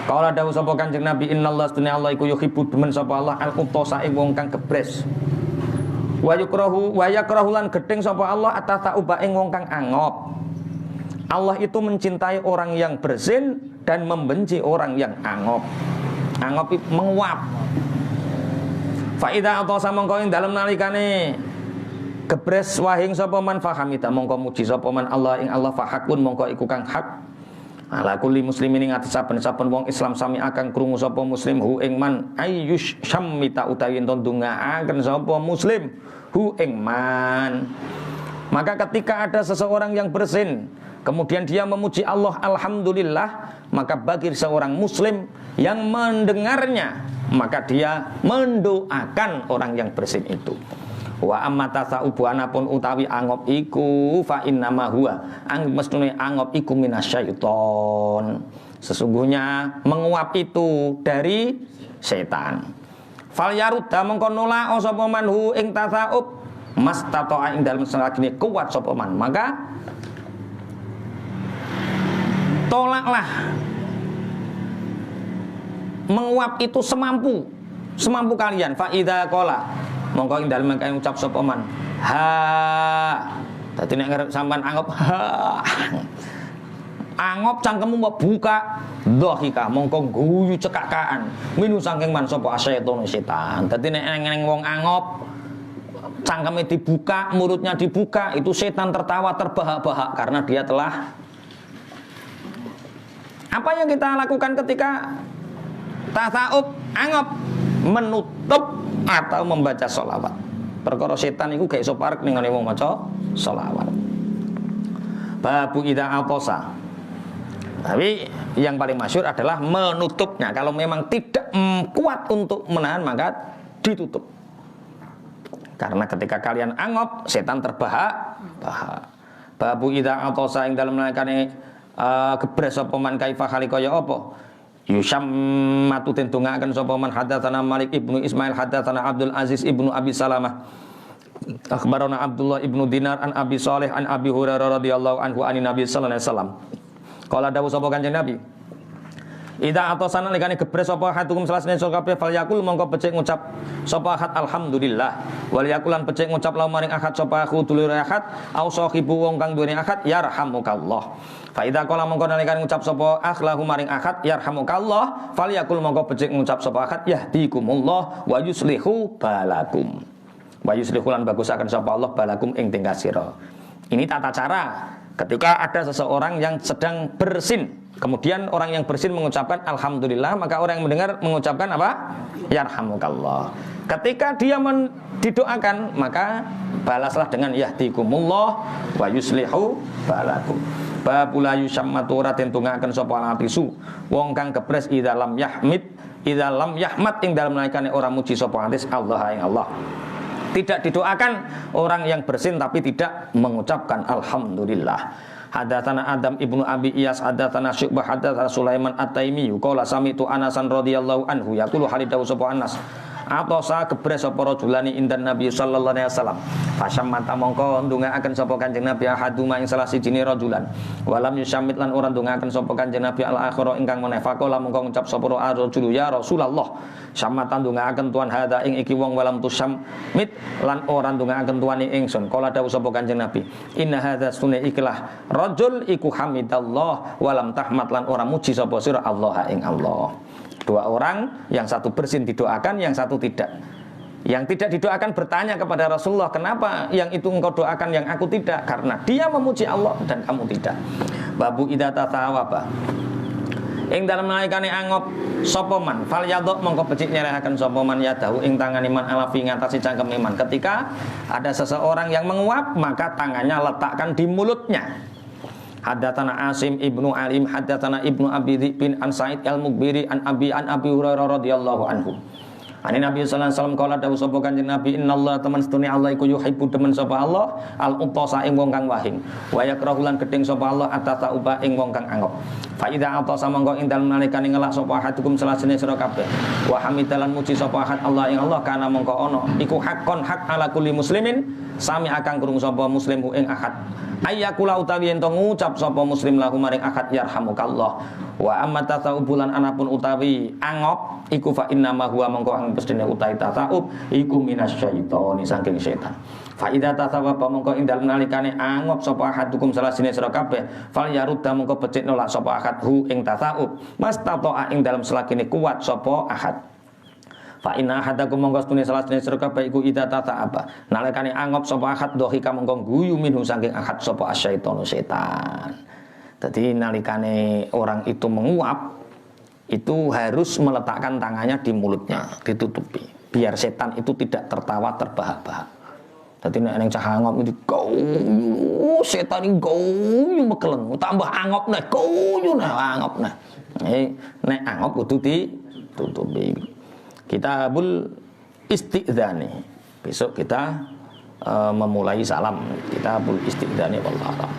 Qala dawuh sapa Kanjeng Nabi innallaha sunna Allah iku yuhibbu demen sapa Allah al-uttasa ing wong kang gebres. Wa yakrahu lan gedeng sapa Allah atatauba ing wong kang angop. Allah itu mencintai orang yang bersin dan membenci orang yang angop. Angop itu menguap. Fa idza atasa mongko ing dalem nalikane gebres wahing sapa man fahamita mongko muji sapa man Allah ing Allah fahakun mongko iku kang hak Ala kulli muslimin ing atas saben-saben wong Islam sami akan krungu sapa muslim hu ing man ayyush syammita utawi ento ndongaaken sapa muslim hu ing man. Maka ketika ada seseorang yang bersin kemudian dia memuji Allah alhamdulillah, maka bagi seorang muslim yang mendengarnya maka dia mendoakan orang yang bersin itu. Wa amma tasaubu anapun utawi angop iku fa innama huwa mestune angop iku minasyaiton. Sesungguhnya menguap itu dari setan. Fal yarudda mongko nolak sapa manhu ing tasaub mastata'a ing dalem selagine kuat sapa man. Maka tolaklah menguap itu semampu kalian. Fa idza qala mongko ing dalem kang ucap sapa man ha. Dadi nek ngarep sampean anggap ha angop cangkemmu mbok buka dhahika mongko guyu cekakaan minu saking man sapa asyaiton setan. Dadi nek wong angop cangkeme dibuka, mulutnya dibuka, itu setan tertawa terbahak-bahak karena dia telah. Apa yang kita lakukan ketika tasaub angop? Menutup atau membaca sholawat. Perkara setan itu gak iso parek ning ngene wong maca sholawat. Babu idza atosa. Tapi yang paling masyhur adalah menutupnya. Kalau memang tidak kuat untuk menahan maka ditutup. Karena ketika kalian angop, setan terbahak-bahak. Babu idza atosa ing dalem nalikane gebres sapa man kaifa kaya apa? Yusammatu tentungaaken sapa man hadatsana Malik ibnu Ismail hadatsana Abdul Aziz ibnu Abi Salamah. Akhbarana Abdullah ibnu Dinar an Abi Shalih an Abi Hurairah radhiyallahu anhu anin Nabi sallallahu alaihi wasallam. Qala dawuh sapa Kanjeng Nabi, idza atasana likane gebres sapa hatukum salasne sira kabeh fal yakul mongko becik ngucap sapa ahad alhamdulillah wal yakulan becik ngucap la maring ahad sapa aku dulur ahad au sahibu wong kang duweni ahad yarhamukallah. Fa idza qala mongko nalikane ngucap sapa akhlahu maring ahad yarhamukallah fal yakul mongko becik ngucap sapa ahad yahdikumullah wa yuslihu balakum. Wa yuslihu lan bagusaken sapa Allah balakum ing tingkah sira. Ini tata cara ketika ada seseorang yang sedang bersin, kemudian orang yang bersin mengucapkan alhamdulillah, maka orang yang mendengar mengucapkan apa? Yarhamukallah. Ketika dia didoakan, maka balaslah dengan yahdikumullah wa yuslihu balakum. Babula yusammatu raten tungaaken sapa apisu wong kang gebres idza lam yahmad ing dalem nalikane ora muji sapa atis Allah ing Allah. Tidak didoakan orang yang bersin tapi tidak mengucapkan alhamdulillah. Hadatsana Adam ibnu Abi Iyas hadatsana Syu'bah hadatsana Sulaiman At-Taimi qala sami'tu Anasan radhiyallahu anhu yaqulu halidahu sapa Anas atosa gebres sapa rajulani indan Nabi sallallahu alaihi wasallam fasyamata mongko ndongaaken sapa Kanjeng Nabi ahaduma ing salah sijine rajulan walam yusammit lan ora ndongaaken sapa Kanjeng Nabi al-akhira ingkang meneh faqala mongko ngucap sapa rajul ya Rasulullah samatan ndongaaken tuan hada ing iki wong walam tusammit lan ora ndongaaken tuane ingsun kala dawuh sapa Kanjeng Nabi inna hadza sunna ikhlah rajul iku hamidallah walam tahmad lan ora muji sapa sira Allah ing Allah. Dua orang, yang satu bersin didoakan, yang satu tidak. Yang tidak didoakan bertanya kepada Rasulullah, kenapa yang itu engkau doakan, yang aku tidak? Karena dia memuji Allah dan kamu tidak. Babu idza tatawaba. Ing dalem nalikane angop sapa man, fal yadok mongko becik nyerahaken sapa man yadahu ing tangane man ala fi ngatasi cangkem iman. Ketika ada seseorang yang menguap, maka tangannya letakkan di mulutnya. Haddatsana Asim ibnu Alim haddatsana ibnu Abi Dzibin an Sa'id al-Mughbiri an Abi Hurairah radhiyallahu anhu. Ani Nabi sallallahu alaihi wasallam kala dawuh sapa Kanjeng Nabi innallaha teman setune Allah iku yuhibbu demen sapa Allah al-uttasa ing wong kang wahing wa yakrahulan gedeng sapa Allah atatauba ing wong kang angop. Fa idza atasa mongko ing dalem nalikane ngelak sapa ahadukum salasene sira kabeh wa hamidalan muji sapa ahad Allah ing Allah kana mongko ana iku hakon hak ala kulli muslimin sami akan krungu sapa muslim ing ahad. Ayyakula utawi ento ngucap sapa muslim lahu maring akad yarhamukallah wa amma tasaubulan anapun utawi angop iku fa inna ma huwa mongko ang pestine utawi tasaub iku minasyaitoni saking setan. Fa idza tasawaba mongko ing dalem nalikane angop sapa ahadukum salasine sira kabeh fal yarudda mongko becik nolak sapa akad hu ing tasaub mastata'a ing dalem selagine kuat sapa ahad. Fa inna ahadakum mongko stune salah sira kabeh iku idza tata'aba nalikane angop sapa ahad dhahika mongko guyu minhu saking ahad sapa asyaitonu setan. Jadi nalikane orang itu menguap, itu harus meletakkan tangannya di mulutnya, ditutupi, biar setan itu tidak tertawa terbahak-bahak. Jadi nek cah angop itu kau setan ini kau mekeleng, tambah angop nih kau angop nih. Nek angop kudu ditutupi. Kitabul istidzani. Besok kita memulai salam. Kitabul istidzani wallahu a'lam.